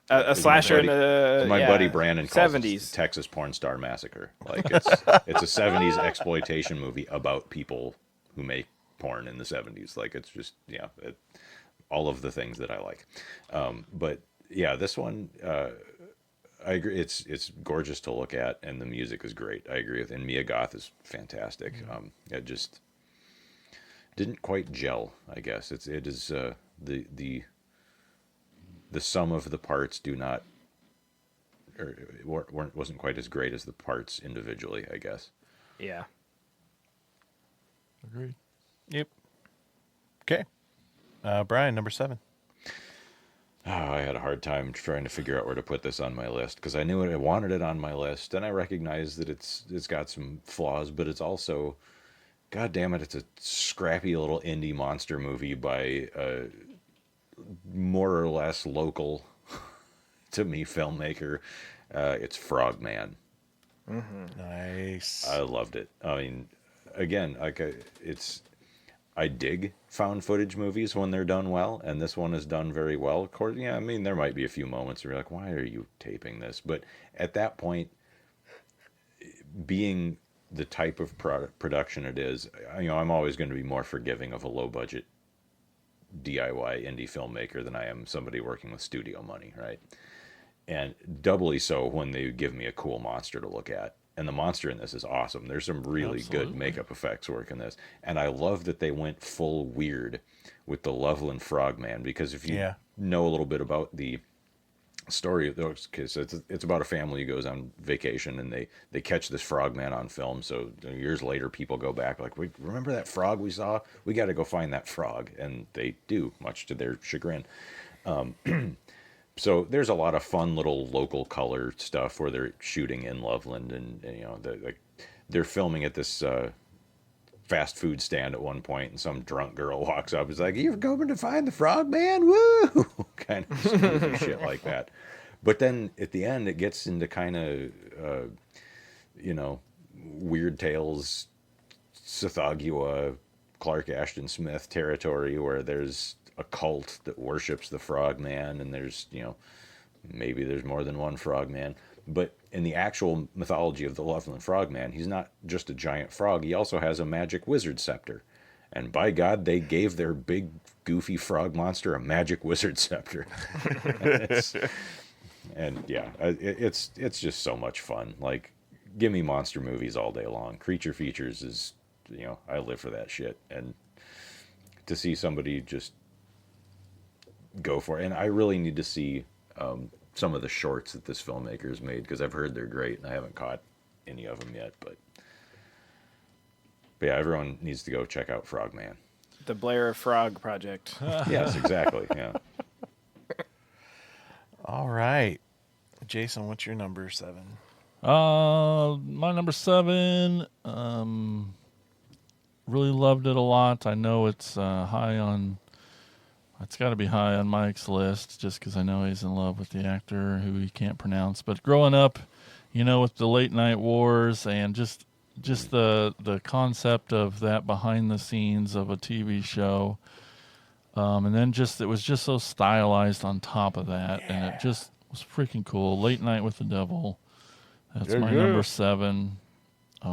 A slasher in the my buddy Brandon calls it 70s. Texas Porn Star Massacre. Like it's a 70s exploitation movie about people who make porn in the 70s. Like it's just all of the things that I like. But yeah, this one I agree. It's gorgeous to look at, and the music is great. I agree with, and Mia Goth is fantastic. It just didn't quite gel, I guess. It is the sum of the parts do not, or wasn't quite as great as the parts individually, I guess. Yeah. Agreed. Yep. Okay. Brian, number 7. Oh, I had a hard time trying to figure out where to put this on my list because I knew I wanted it on my list, and I recognize that it's got some flaws, but it's also, God damn it, it's a scrappy little indie monster movie by a more or less local to me filmmaker. It's Frogman. Nice. I loved it. I mean, again, I dig found footage movies when they're done well, and this one is done very well. Of course, I mean, there might be a few moments where you're like, why are you taping this? But at that point, being the type of production it is, I'm always going to be more forgiving of a low-budget DIY indie filmmaker than I am somebody working with studio money, right? And doubly so when they give me a cool monster to look at. And the monster in this is awesome. There's some really good makeup effects work in this. And I love that they went full weird with the Loveland Frogman, because if you know a little bit about the story of those, because it's about a family who goes on vacation and they catch this frogman on film. So years later, people go back like, we remember that frog we saw? We got to go find that frog. And they do, much to their chagrin. So there's a lot of fun little local color stuff where they're shooting in Loveland, and they're filming at this fast food stand at one point, and some drunk girl walks up and is like, "You're going to find the Frogman? Woo!" kind of stupid shit like that. But then at the end, it gets into kind of Weird Tales, Tsathoggua, Clark Ashton Smith territory, where there's a cult that worships the Frogman, and there's maybe there's more than one Frogman. But in the actual mythology of the Loveland Frogman, he's not just a giant frog. He also has a magic wizard scepter. And by God, they gave their big, goofy frog monster a magic wizard scepter. It's just so much fun. Like, give me monster movies all day long. Creature features is, I live for that shit. And to see somebody just go for it. And I really need to see some of the shorts that this filmmaker has made, because I've heard they're great, and I haven't caught any of them yet. But yeah, everyone needs to go check out Frogman. The Blair Frog Project. Yes, exactly. Yeah. All right. Jason, what's your number 7? My number 7, really loved it a lot. I know it's high on, it's got to be high on Mike's list just because I know he's in love with the actor who he can't pronounce. But growing up, with the late night wars and just the concept of that behind the scenes of a TV show, and then it was just so stylized on top of that, and it just was freaking cool. Late Night with the Devil. That's my number 7. It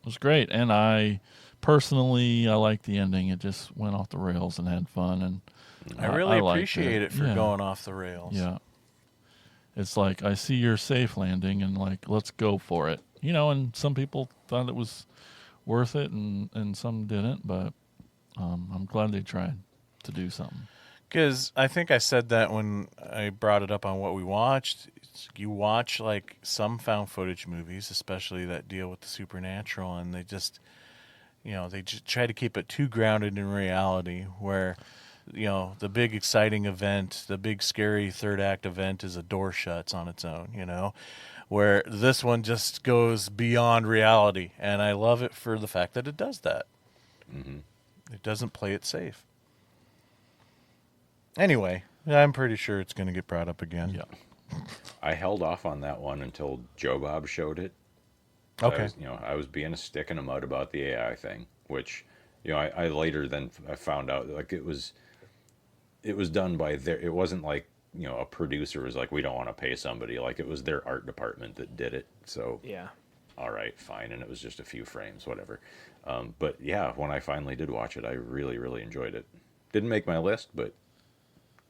was great, and I like the ending. It just went off the rails and had fun, and I really liked appreciate it for going off the rails. Yeah, it's like I see your safe landing, and like let's go for it. And some people thought it was worth it, and some didn't. But I'm glad they tried to do something. Because I think I said that when I brought it up on what we watched. You watch like some found footage movies, especially that deal with the supernatural, and they just try to keep it too grounded in reality, where the big exciting event, the big scary third act event is a door shuts on its own, where this one just goes beyond reality, and I love it for the fact that it does that. Mm-hmm. It doesn't play it safe. Anyway, I'm pretty sure it's going to get brought up again. Yeah. I held off on that one until Joe Bob showed it. Okay. I was being a stick in the mud about the AI thing, which, I later then I found out like it was done by it wasn't like, a producer was like, we don't want to pay somebody. Like it was their art department that did it. So Yeah. all right, fine. And it was just a few frames, whatever. But yeah, when I finally did watch it, I really, really enjoyed it. Didn't make my list, but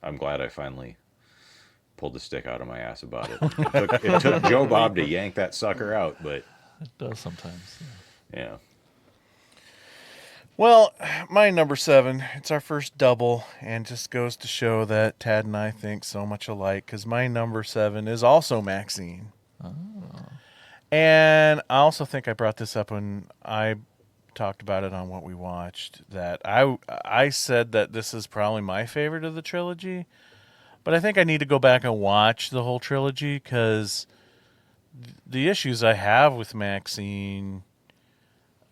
I'm glad I finally pulled the stick out of my ass about it. It took Joe Bob to yank that sucker out, but It does sometimes. yeah. Well, my number 7, it's our first double, and just goes to show that Tad and I think so much alike, because my number 7 is also Maxine. Oh. And I also think I brought this up when I talked about it on what we watched, that I said that this is probably my favorite of the trilogy, but I think I need to go back and watch the whole trilogy, because the issues I have with Maxine,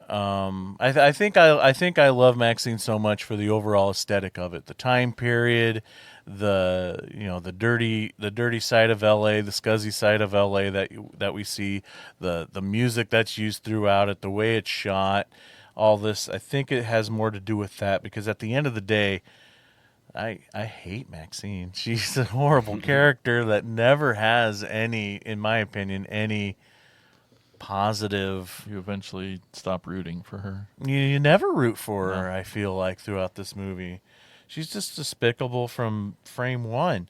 I think I love Maxine so much for the overall aesthetic of it, the time period, the dirty side of LA, the scuzzy side of LA that we see, the music that's used throughout it, the way it's shot, all this. I think it has more to do with that, because at the end of the day, I hate Maxine. She's a horrible character that never has any, in my opinion, any positive. You eventually stop rooting for her. You never root for her, No. I feel like, throughout this movie. She's just despicable from frame one.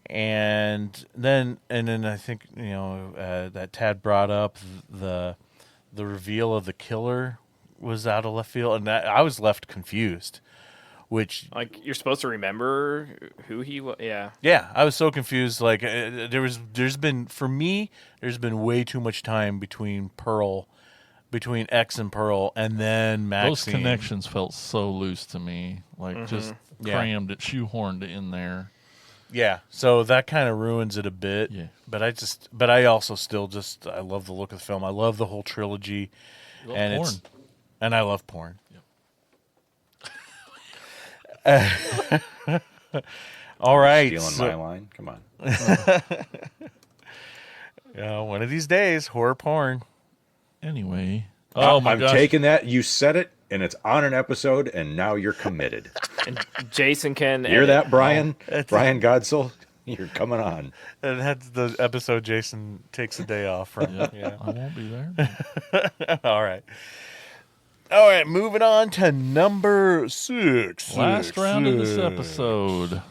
And then I think, that Tad brought up the reveal of the killer was out of left field, and I was left confused. Which, Like, you're supposed to remember who he was. Yeah. I was so confused. Like, there's been way too much time between X and Pearl, and then Maxine. Those connections felt so loose to me, like just Yeah. crammed it, shoehorned it in there. Yeah, so that kind of ruins it a bit. Yeah. But I also still I love the look of the film. I love the whole trilogy, You love and porn. and I love porn. All right, Stealing my line? Come on. one of these days, horror porn. Anyway, oh my I'm gosh, taking that. You said it, and it's on an episode, and now you're committed. And Jason can Hear edit. that, Brian? Brian Godsell? You're coming on. And that's the episode Jason takes a day off from. Yeah. Yeah. I won't be there. All right, moving on to number 6. Last round of this Six. episode.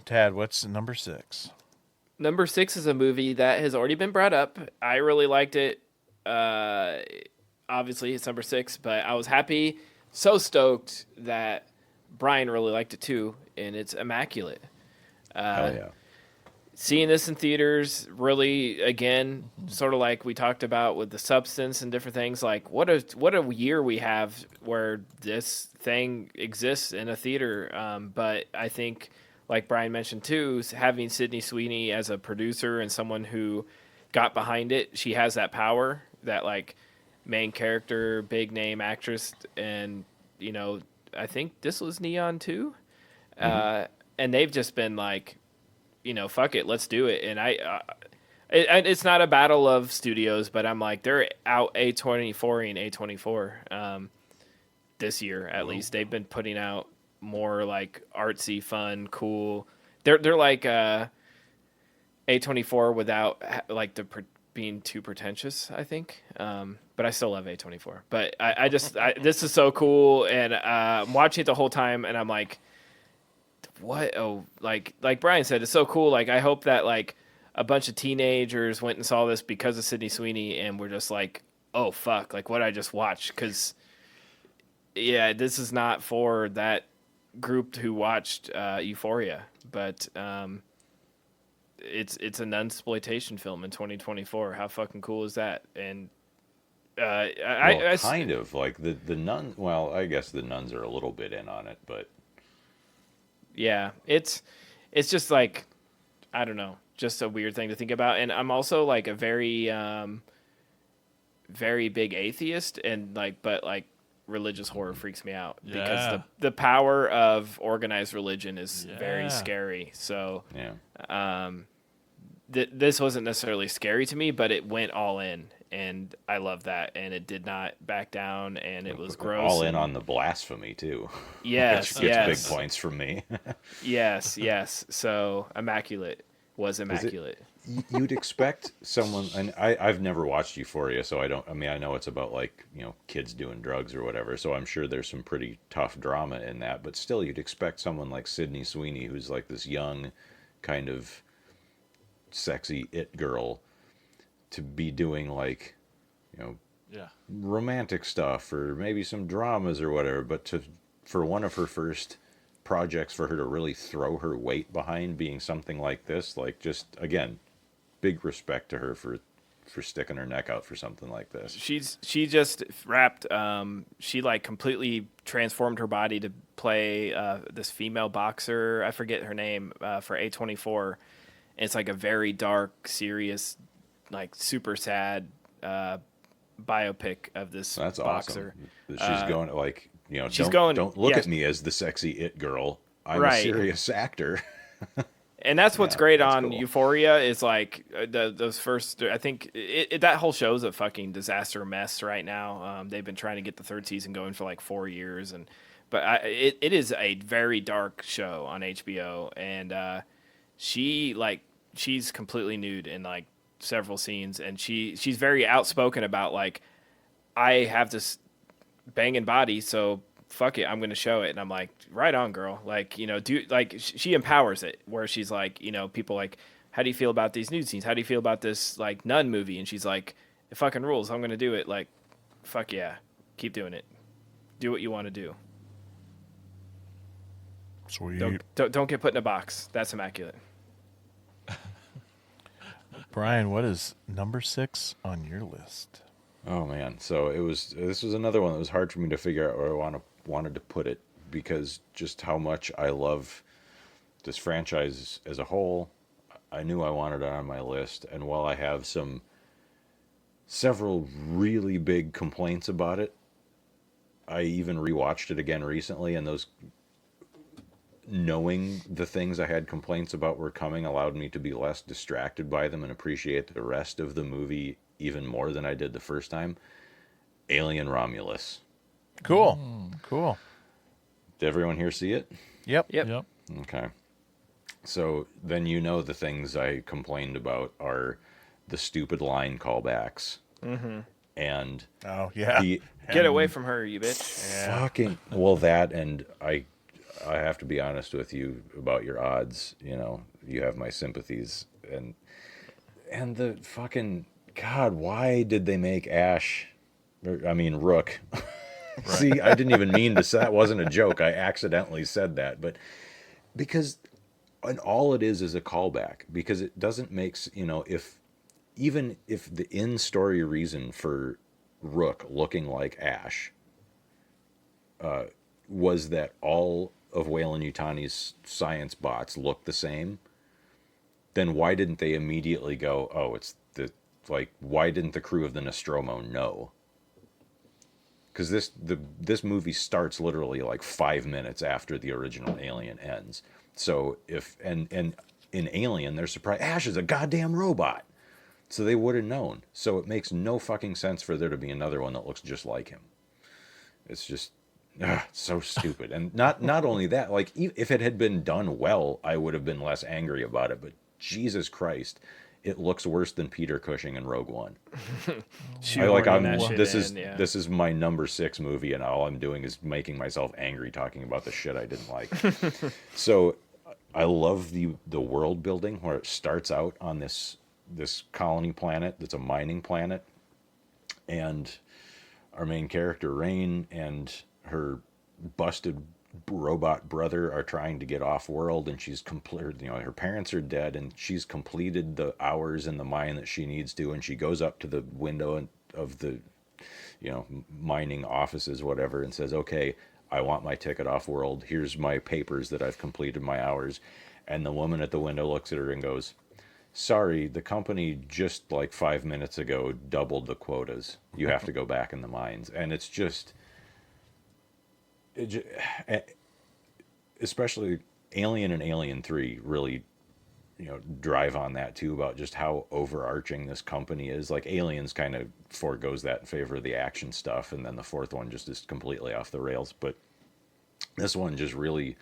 Tad, what's number 6? Number 6 is a movie that has already been brought up. I really liked it. Obviously, it's number 6, but I was so stoked that Brian really liked it too, and it's Immaculate. Hell yeah. seeing this in theaters really, again, sort of like we talked about with the Substance and different things, like what a year we have where this thing exists in a theater. But I think, like Brian mentioned too, having Sydney Sweeney as a producer and someone who got behind it, she has that power, that like main character, big name actress. And I think this was Neon too. And they've just been like, fuck it, let's do it. And it's not a battle of studios, but I'm like, they're out A24 and A24 this year at least. They've been putting out more like artsy, fun, cool. They're like A24 without like being too pretentious, I think. But I still love A24. But I just this is so cool, and I'm watching it the whole time, and I'm like, what? Oh, like Brian said, it's so cool. Like, I hope that like a bunch of teenagers went and saw this because of Sydney Sweeney and were just like, oh fuck, like what I just watched. Because yeah, this is not for that group who watched Euphoria, but it's a nunsploitation film in 2024. How fucking cool is that? And kind of like the nun. Well, I guess the nuns are a little bit in on it, but. Yeah, it's just like, I don't know, just a weird thing to think about. And I'm also like a very, very big atheist, and but religious horror freaks me out because the power of organized religion is very scary. So, this wasn't necessarily scary to me, but it went all in. And I love that, and it did not back down, and it was gross. All in on the blasphemy too. Yes, which gets big points from me. yes. So immaculate was immaculate. You'd expect someone, and I've never watched Euphoria, so I don't. I mean, I know it's about like kids doing drugs or whatever, so I'm sure there's some pretty tough drama in that. But still, you'd expect someone like Sydney Sweeney, who's like this young, kind of sexy it girl, to be doing like, romantic stuff or maybe some dramas or whatever, but for one of her first projects, for her to really throw her weight behind being something like this, like, just again, big respect to her for sticking her neck out for something like this. She just wrapped. She like completely transformed her body to play this female boxer. I forget her name for A24. It's like a very dark, serious, like super sad biopic of this That's boxer. Awesome. She's going like, don't look at me as the sexy it girl. I'm a serious actor. And that's what's great on cool. Euphoria is like those first. I think that whole show's a fucking disaster mess right now. They've been trying to get the third season going for like 4 years, but it is a very dark show on HBO, and she's completely nude in like several scenes, and she's very outspoken about like, I have this banging body, so fuck it, I'm gonna show it. And I'm like, right on, girl. Like, she empowers it, where she's like, people like, how do you feel about these nude scenes? How do you feel about this like nun movie? And she's like, it fucking rules, I'm gonna do it. Like, fuck yeah, keep doing it, do what you want to do. Sweet. Don't get put in a box. That's immaculate. Brian, what is number 6 on your list? Oh man, so this was another one that was hard for me to figure out where I wanted to put it, because just how much I love this franchise as a whole. I knew I wanted it on my list, and while I have several really big complaints about it, I even rewatched it again recently, and those, knowing the things I had complaints about were coming, allowed me to be less distracted by them and appreciate the rest of the movie even more than I did the first time. Alien Romulus. Cool. Cool. Did everyone here see it? Yep. Okay. So then the things I complained about are the stupid line callbacks. Mm-hmm. And get away from her, you bitch. Fucking that, and I have to be honest with you about your odds. You have my sympathies, and the fucking God, why did they make Rook? See, I didn't even mean to say that. Wasn't a joke. I accidentally said that, but because and all it is a callback, because it doesn't make even if the in-story reason for Rook looking like Ash was that all of Weyland-Yutani's science bots look the same, then why didn't they immediately go, oh, it's why didn't the crew of the Nostromo know? Because this movie starts literally like 5 minutes after the original Alien ends. So and in Alien, they're surprised Ash is a goddamn robot. So they would have known. So it makes no fucking sense for there to be another one that looks just like him. It's just so stupid. And not only that, like, if it had been done well, I would have been less angry about it. But Jesus Christ, it looks worse than Peter Cushing in Rogue One. This is my number 6 movie, and all I'm doing is making myself angry talking about the shit I didn't like. So I love the world building where it starts out on this colony planet that's a mining planet, and our main character Rain and her busted robot brother are trying to get off world, and she's completed, her parents are dead, and she's completed the hours in the mine that she needs to, and she goes up to the window of the mining offices, whatever, and says, okay, I want my ticket off world, here's my papers that I've completed my hours. And the woman at the window looks at her and goes, sorry, the company just like 5 minutes ago doubled the quotas, you have to go back in the mines. And it's just especially Alien and Alien 3 really, drive on that too, about just how overarching this company is. Like, Aliens kind of foregoes that in favor of the action stuff, and then the fourth one just is completely off the rails. But this one just really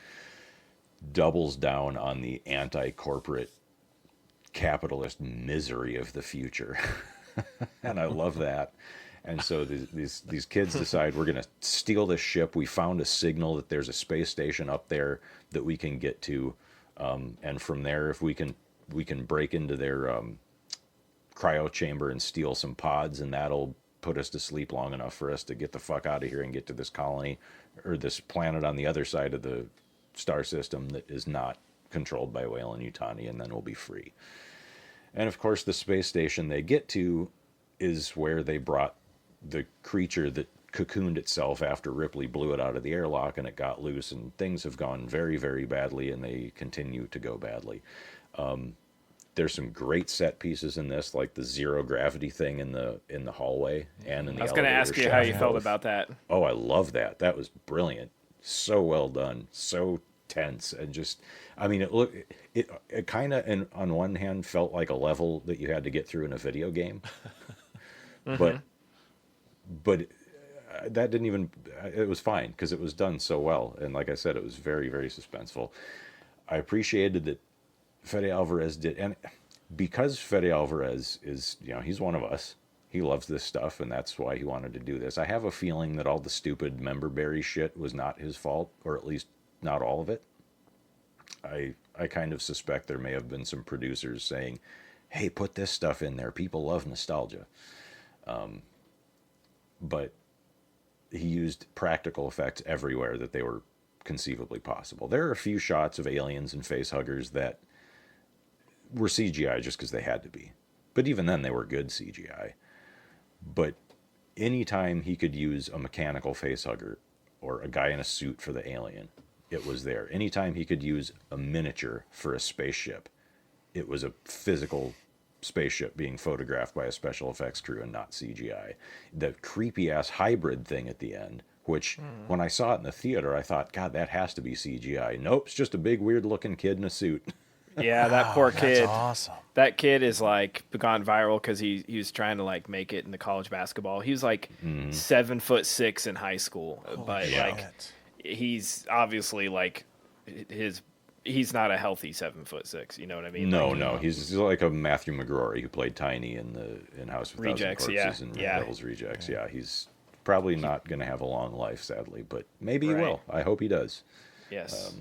doubles down on the anti-corporate capitalist misery of the future. And I love that. And so these kids decide, we're going to steal this ship. We found a signal that there's a space station up there that we can get to. And from there, if we can break into their cryo chamber and steal some pods, and that'll put us to sleep long enough for us to get the fuck out of here and get to this colony or this planet on the other side of the star system that is not controlled by Weyland-Yutani, and then we'll be free. And of course, the space station they get to is where they brought the creature that cocooned itself after Ripley blew it out of the airlock, and it got loose, and things have gone very, very badly, and they continue to go badly. There's some great set pieces in this, like the zero gravity thing in the hallway and in the elevator. I was going to ask you how you felt about that. Oh, I love that. That was brilliant. So well done. So tense, and just, I mean, it kind of, on one hand, felt like a level that you had to get through in a video game. But that didn't even, it was fine because it was done so well. And like I said, it was very, very suspenseful. I appreciated that Fede Alvarez did, and because Fede Alvarez is, he's one of us. He loves this stuff, and that's why he wanted to do this. I have a feeling that all the stupid memberberry shit was not his fault, or at least not all of it. I kind of suspect there may have been some producers saying, hey, put this stuff in there. People love nostalgia. But he used practical effects everywhere that they were conceivably possible. There are a few shots of aliens and facehuggers that were CGI just because they had to be. But even then, they were good CGI. But anytime he could use a mechanical facehugger or a guy in a suit for the alien, it was there. Anytime he could use a miniature for a spaceship, it was a physical spaceship being photographed by a special effects crew and not CGI. The creepy-ass hybrid thing at the end, which when I saw it in the theater, I thought, God, that has to be CGI. Nope, it's just a big, weird-looking kid in a suit. Yeah, that poor kid. That's awesome. That kid is like gone viral because he was trying to like make it in the college basketball. He was like 7'6" in high school, but like he's obviously like he's not a healthy 7'6". You know what I mean? No, he's like a Matthew McGrory who played Tiny in House of Rejects, Thousand Corpses and Devil's Rejects. Yeah, he's probably not going to have a long life, sadly, but maybe he will. I hope he does. Yes.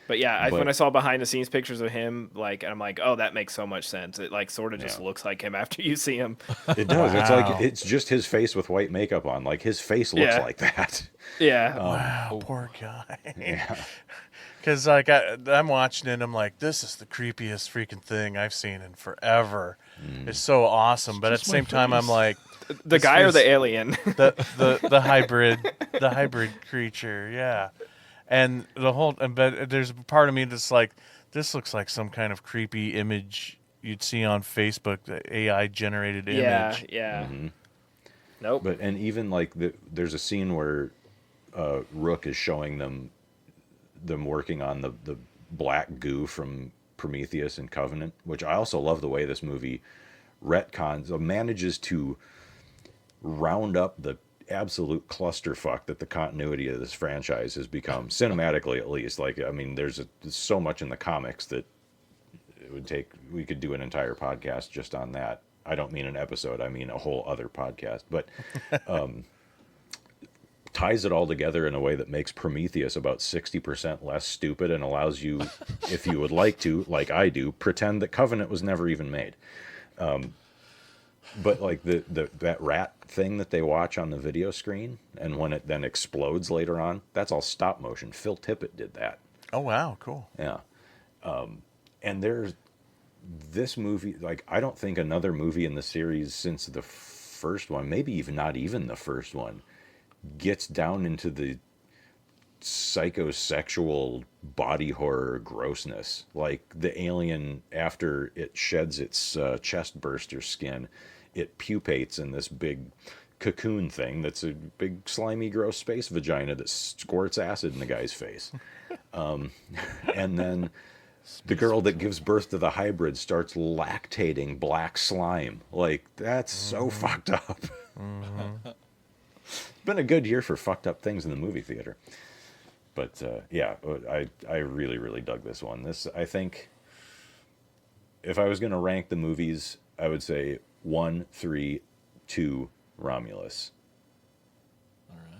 But yeah, when I saw behind the scenes pictures of him, like, I'm like, oh, that makes so much sense. It like sort of just looks like him after you see him. It does. It's like it's just his face with white makeup on. Like his face looks like that. Yeah. Wow, poor guy. Yeah. Because like I'm watching it, and I'm like, this is the creepiest freaking thing I've seen in forever. It's so awesome, but at the just my same time, I'm face. like, The guy or is- the alien? the hybrid creature, yeah. And but there's a part of me that's like, this looks like some kind of creepy image you'd see on Facebook, the AI generated image. Yeah. Nope. But and even like there's a scene where Rook is showing them working on the black goo from Prometheus and Covenant, which I also love the way this movie retcons, manages to round up the absolute clusterfuck that the continuity of this franchise has become, cinematically at least. Like, I mean, there's so much in the comics that we could do an entire podcast just on that. I don't mean an episode, I mean a whole other podcast. But ties it all together in a way that makes Prometheus about 60% less stupid and allows you, if you would like to, like I do, pretend that Covenant was never even made. But like that rat thing that they watch on the video screen, and when it then explodes later on, that's all stop motion. Phil Tippett did that. Oh wow, cool. Yeah. And there's this movie, like, I don't think another movie in the series since the first one, maybe even not even the first one, gets down into the psychosexual body horror grossness. Like the alien, after it sheds its chest burster skin, it pupates in this big cocoon thing that's a big slimy gross space vagina that squirts acid in the guy's face. And then the girl that gives birth to the hybrid starts lactating black slime. Like, that's so fucked up. It's been a good year for fucked up things in the movie theater. But yeah, I really, really dug this one. This, I think, if I was going to rank the movies, I would say 1, 3, 2, Romulus.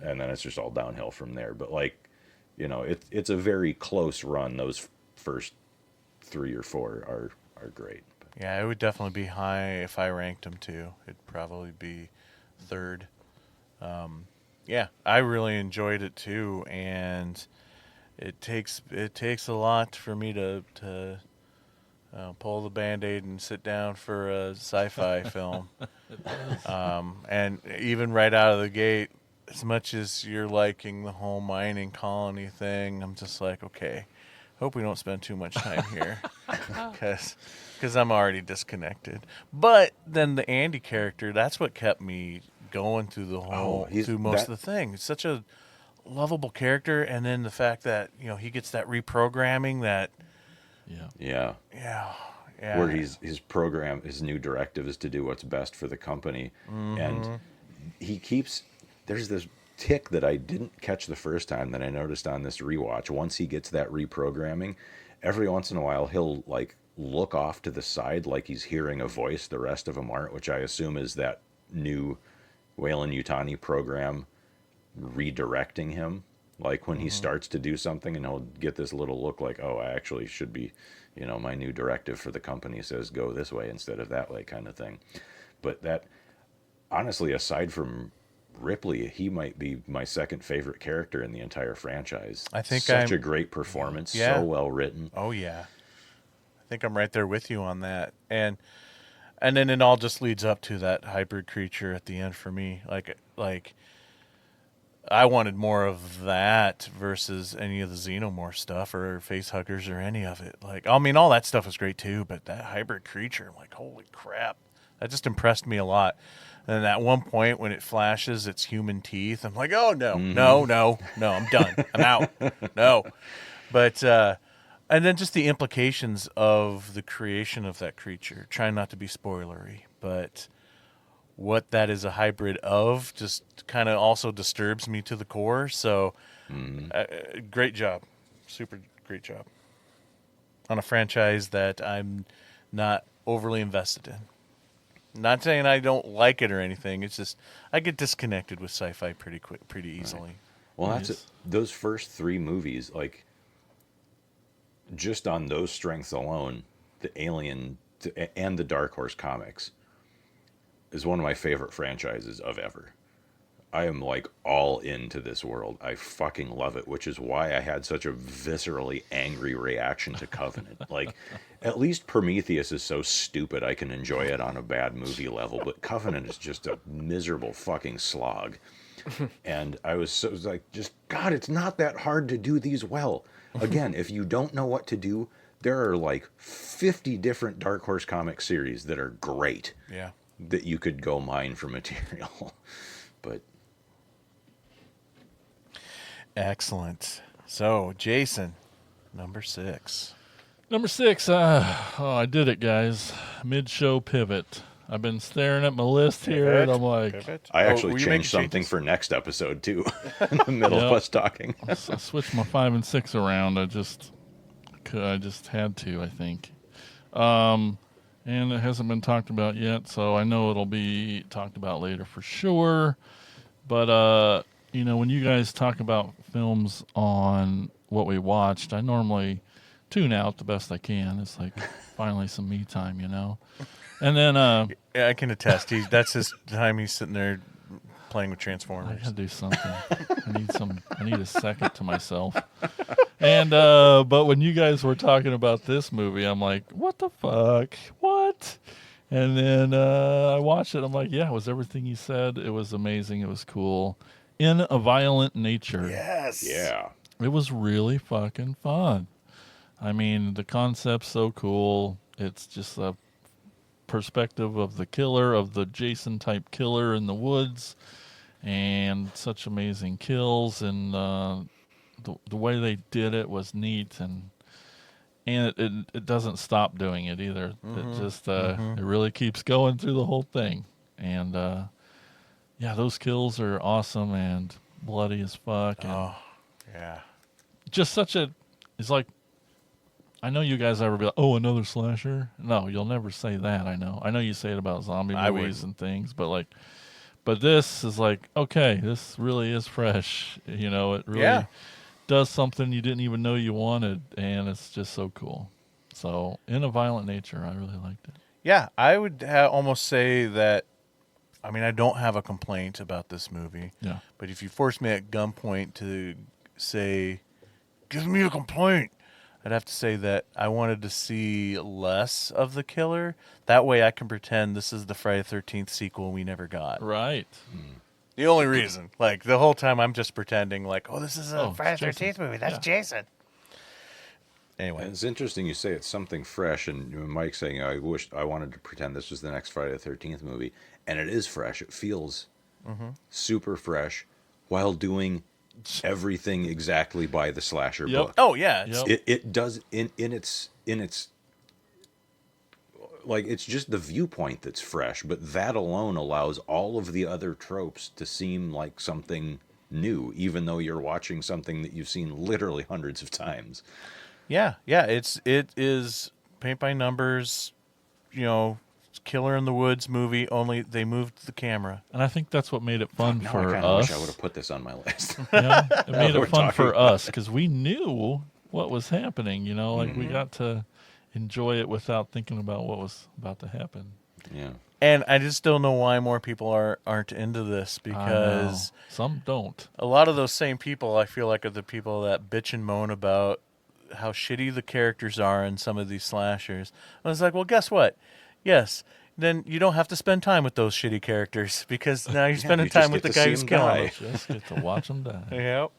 And then it's just all downhill from there. But like, you know, it's a very close run. Those first 3 or 4 are great. Yeah, it would definitely be high if I ranked them too. It'd probably be third. Yeah, I really enjoyed it too, and it takes a lot for me to pull the Band-Aid and sit down for a sci-fi film. And even right out of the gate, as much as you're liking the whole mining colony thing, I'm just like, okay, hope we don't spend too much time here, because I'm already disconnected. But then the Andy character, that's what kept me going through the whole, through most of the thing. It's such a lovable character, and then the fact that, you know, he gets that reprogramming that, Yeah. yeah. Where his new directive is to do what's best for the company. And he keeps, there's this tick that I didn't catch the first time that I noticed on this rewatch. Once he gets that reprogramming, every once in a while he'll like look off to the side like he's hearing a voice the rest of them aren't, which I assume is that new Weyland-Yutani program redirecting him. Like when he starts to do something, and he'll get this little look like, oh, I actually should be, you know, my new directive for the company says go this way instead of that way, kind of thing. But that, honestly, aside from Ripley, he might be my second favorite character in the entire franchise. I think such a great performance, Yeah. so well written. Oh yeah, I think I'm right there with you on that, and then it all just leads up to that hybrid creature at the end for me. Like I wanted more of that versus any of the Xenomorph stuff or face huggers or any of it. Like, I mean, all that stuff was great too, but that hybrid creature, I'm like, holy crap, that just impressed me a lot. And at one point when it flashes its human teeth, I'm like, oh no, no, I'm done. I'm out. No. But and then just the implications of the creation of that creature. Trying not to be spoilery, but what that is a hybrid of just kind of also disturbs me to the core. So great job. Super great job. On a franchise that I'm not overly invested in. Not saying I don't like it or anything. It's just I get disconnected with sci-fi pretty easily. Right. Well, that's it. Those first 3 movies, like, just on those strengths alone, the Alien and the Dark Horse comics is one of my favorite franchises of ever. I am like all into this world. I fucking love it, which is why I had such a viscerally angry reaction to Covenant. Like, at least Prometheus is so stupid I can enjoy it on a bad movie level, but Covenant is just a miserable fucking slog. And I was like, just, God, it's not that hard to do these well. Again, if you don't know what to do, there are like 50 different Dark Horse comic series that are great Yeah. that you could go mine for material. But Excellent. So, Jason, number 6. Number 6. I did it, guys. Mid-show pivot. I've been staring at my list here, and I'm like, Pivot? I Oh, actually were you making changed something changes? for next episode too, in the middle of Yep. us talking. I switched my 5 and 6 around. I just had to, I think. And it hasn't been talked about yet, so I know it'll be talked about later for sure. But when you guys talk about films on what we watched, I normally tune out the best I can. It's like finally some me time, And then Yeah, I can attest. That's his time he's sitting there playing with I Transformers. gotta do something. I need a second to myself. And but when you guys were talking about this movie, I'm like, what the fuck? What? And then I watched it. I'm like, yeah, it was everything you said. It was amazing. It was cool. In a Violent Nature. Yes. Yeah. It was really fucking fun. I mean, the concept's so cool. It's just a perspective of the killer, of the Jason type killer in the woods, and such amazing kills, and the way they did it was neat, and it doesn't stop doing it either. It just it really keeps going through the whole thing, and yeah, those kills are awesome and bloody as fuck, and Oh, yeah. just such a. It's like, I know you guys ever be like, oh, another slasher. No, you'll never say that. I know you say it about zombie I movies wouldn't. and things, but this is like, okay, this really is fresh. It really Yeah. does something you didn't even know you wanted, and it's just so cool. So, In a Violent Nature, I really liked it. Yeah, I would almost say that. I mean, I don't have a complaint about this movie. Yeah. But if you force me at gunpoint to say, give me a complaint, I'd have to say that I wanted to see less of the killer. That way I can pretend this is the Friday the 13th sequel we never got. Right. The only reason. Like, the whole time I'm just pretending like, oh, this is a Oh, Friday the it's 13th movie. That's Yeah. Jason. Anyway. It's interesting you say it's something fresh, and Mike saying I wanted to pretend this was the next Friday the 13th movie, and it is fresh. It feels super fresh while doing everything exactly by the slasher Yep. book. Oh, yeah. It's, Yep. It does in its like, it's just the viewpoint that's fresh, but that alone allows all of the other tropes to seem like something new, even though you're watching something that you've seen literally hundreds of times. Yeah. It is paint by numbers, Killer in the Woods movie, only they moved the camera. And I think that's what made it fun Now I for kind of us. wish I would have put this on my list. Yeah, it made we're it fun for talking us because we knew what was happening. Like Mm-hmm. we got to enjoy it without thinking about what was about to happen. Yeah. And I just don't know why more people aren't into this, I know. because Some don't. a lot of those same people I feel like are the people that bitch and moan about how shitty the characters are in some of these slashers. I was like, well, guess what? Yes, then you don't have to spend time with those shitty characters, because now you're spending you just time with the get to guy see who's them killing die. them. Just get to watch them die. Yep.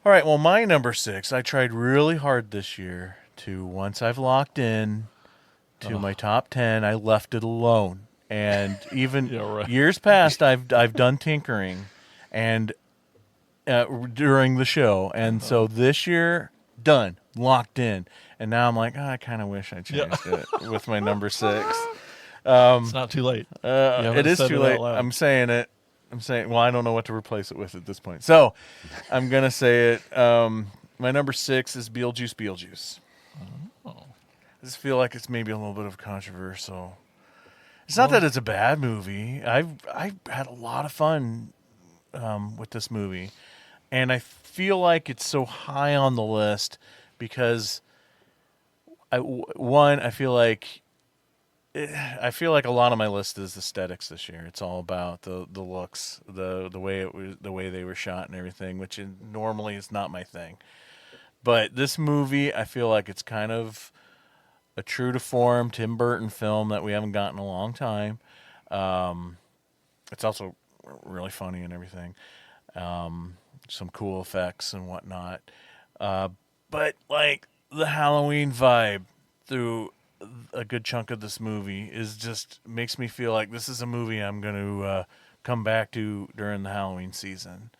All right, well, my number 6, I tried really hard this year to, once I've locked in to my top 10, I left it alone. And even Yeah, right. years past, I've done tinkering and during the show. And so this year, done, locked in. And now I'm like, I kind of wish I changed it with my number 6. It's not too late. haven't It is said too it out late. loud. I'm saying it. Well, I don't know what to replace it with at this point. So I'm going to say it. My number 6 is Beetlejuice. Oh. I just feel like it's maybe a little bit of controversial. It's not that it's a bad movie. I had a lot of fun with this movie. And I feel like it's so high on the list because, I feel like I feel like a lot of my list is aesthetics this year. It's all about the looks, the way it was, the way they were shot and everything, which normally is not my thing. But this movie, I feel like it's kind of a true to form Tim Burton film that we haven't gotten in a long time. It's also really funny and everything. Some cool effects and whatnot. But like the Halloween vibe through a good chunk of this movie is just makes me feel like this is a movie I'm going to come back to during the Halloween season.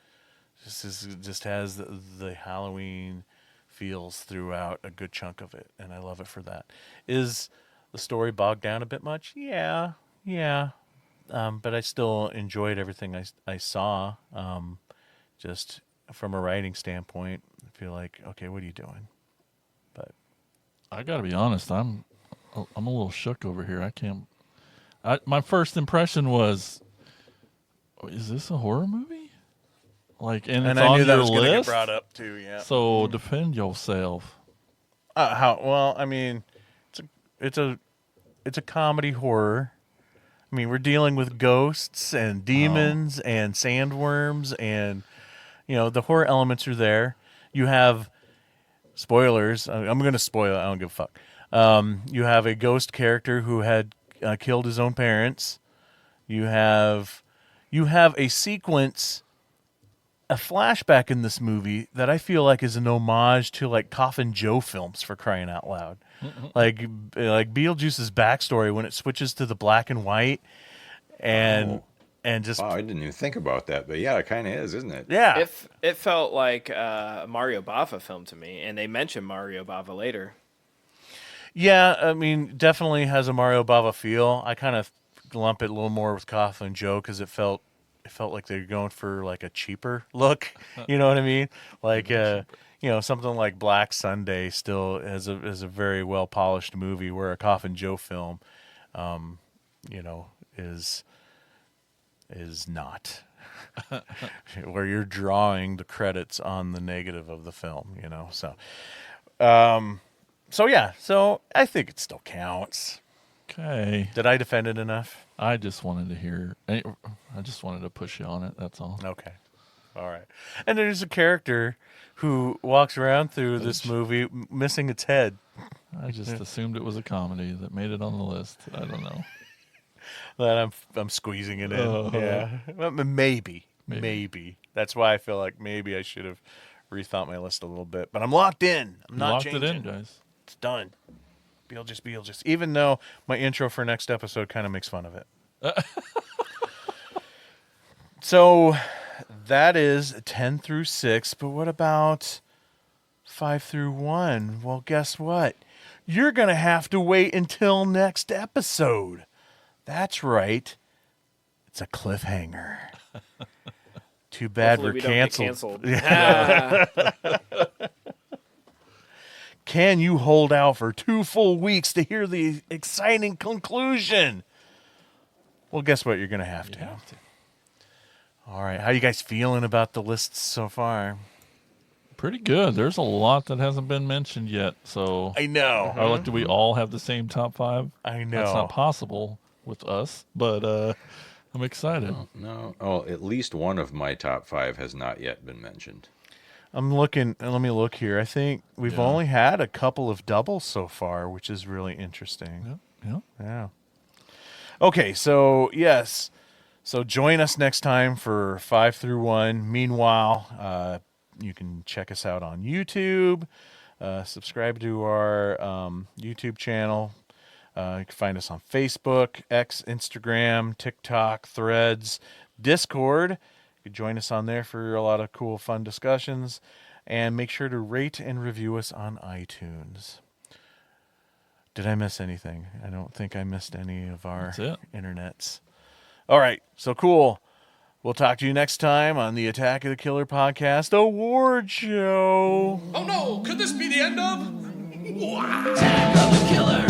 Just has the Halloween feels throughout a good chunk of it, and I love it for that. Is the story bogged down a bit much? Yeah. But I still enjoyed everything I saw. Just from a writing standpoint, I feel like, okay, what are you doing? But I got to be honest. I'm a little shook over here. I can't. My first impression was, is this a horror movie? Like, and it's I on knew that your was going to get list. brought up too. Yeah. So defend yourself. How? Well, I mean, it's a comedy horror. I mean, we're dealing with ghosts and demons and sandworms, and the horror elements are there. You have spoilers. I'm going to spoil it. I don't give a fuck. You have a ghost character who had killed his own parents. You have a sequence, a flashback in this movie that I feel like is an homage to like Coffin Joe films, for crying out loud. Like Beetlejuice's backstory when it switches to the black and white, and just Wow, I didn't even think about that, but yeah, it kind of is, isn't it? yeah. It felt like a Mario Bava film to me, and they mentioned Mario Bava later. Yeah, I mean, definitely has a Mario Bava feel. I kind of lump it a little more with Coffin Joe because it felt like they were going for like a cheaper look. You know what I mean? Like something like Black Sunday still is a very well polished movie, where a Coffin Joe film, is not. Where you're drawing the credits on the negative of the film, So I think it still counts. Okay. Did I defend it enough? I just wanted to hear. I just wanted to push you on it. That's all. Okay. All right. And there's a character who walks around through this movie missing its head. I just assumed it was a comedy that made it on the list. I don't know. That I'm squeezing it in. Yeah. Well, maybe. That's why I feel like maybe I should have rethought my list a little bit. But I'm locked in. I'm not Locked changing. it in, guys. It's done. Beetlejuice. Even though my intro for next episode kind of makes fun of it. So that is 10 through 6. But what about 5 through 1? Well, guess what? You're going to have to wait until next episode. That's right. It's a cliffhanger. Too bad Hopefully we're we don't get canceled. canceled. Can you hold out for 2 full weeks to hear the exciting conclusion? Well, guess what? You're going to have to. All right. How you guys feeling about the lists so far? Pretty good. There's a lot that hasn't been mentioned yet. So, I know. do we all have the same top 5? I know. That's not possible with us, but I'm excited. No. Oh, at least one of my top 5 has not yet been mentioned. I'm looking. Let me look here. I think we've only had a couple of doubles so far, which is really interesting. Yeah. Okay, so yes. So join us next time for 5 through 1. Meanwhile, you can check us out on YouTube. Subscribe to our YouTube channel. You can find us on Facebook, X, Instagram, TikTok, Threads, Discord. You can join us on there for a lot of cool, fun discussions. And make sure to rate and review us on iTunes. Did I miss anything? I don't think I missed any of our internets. All right, so cool. We'll talk to you next time on the Attack of the Killer Podcast Award Show. Oh no, could this be the end of? Attack of the Killer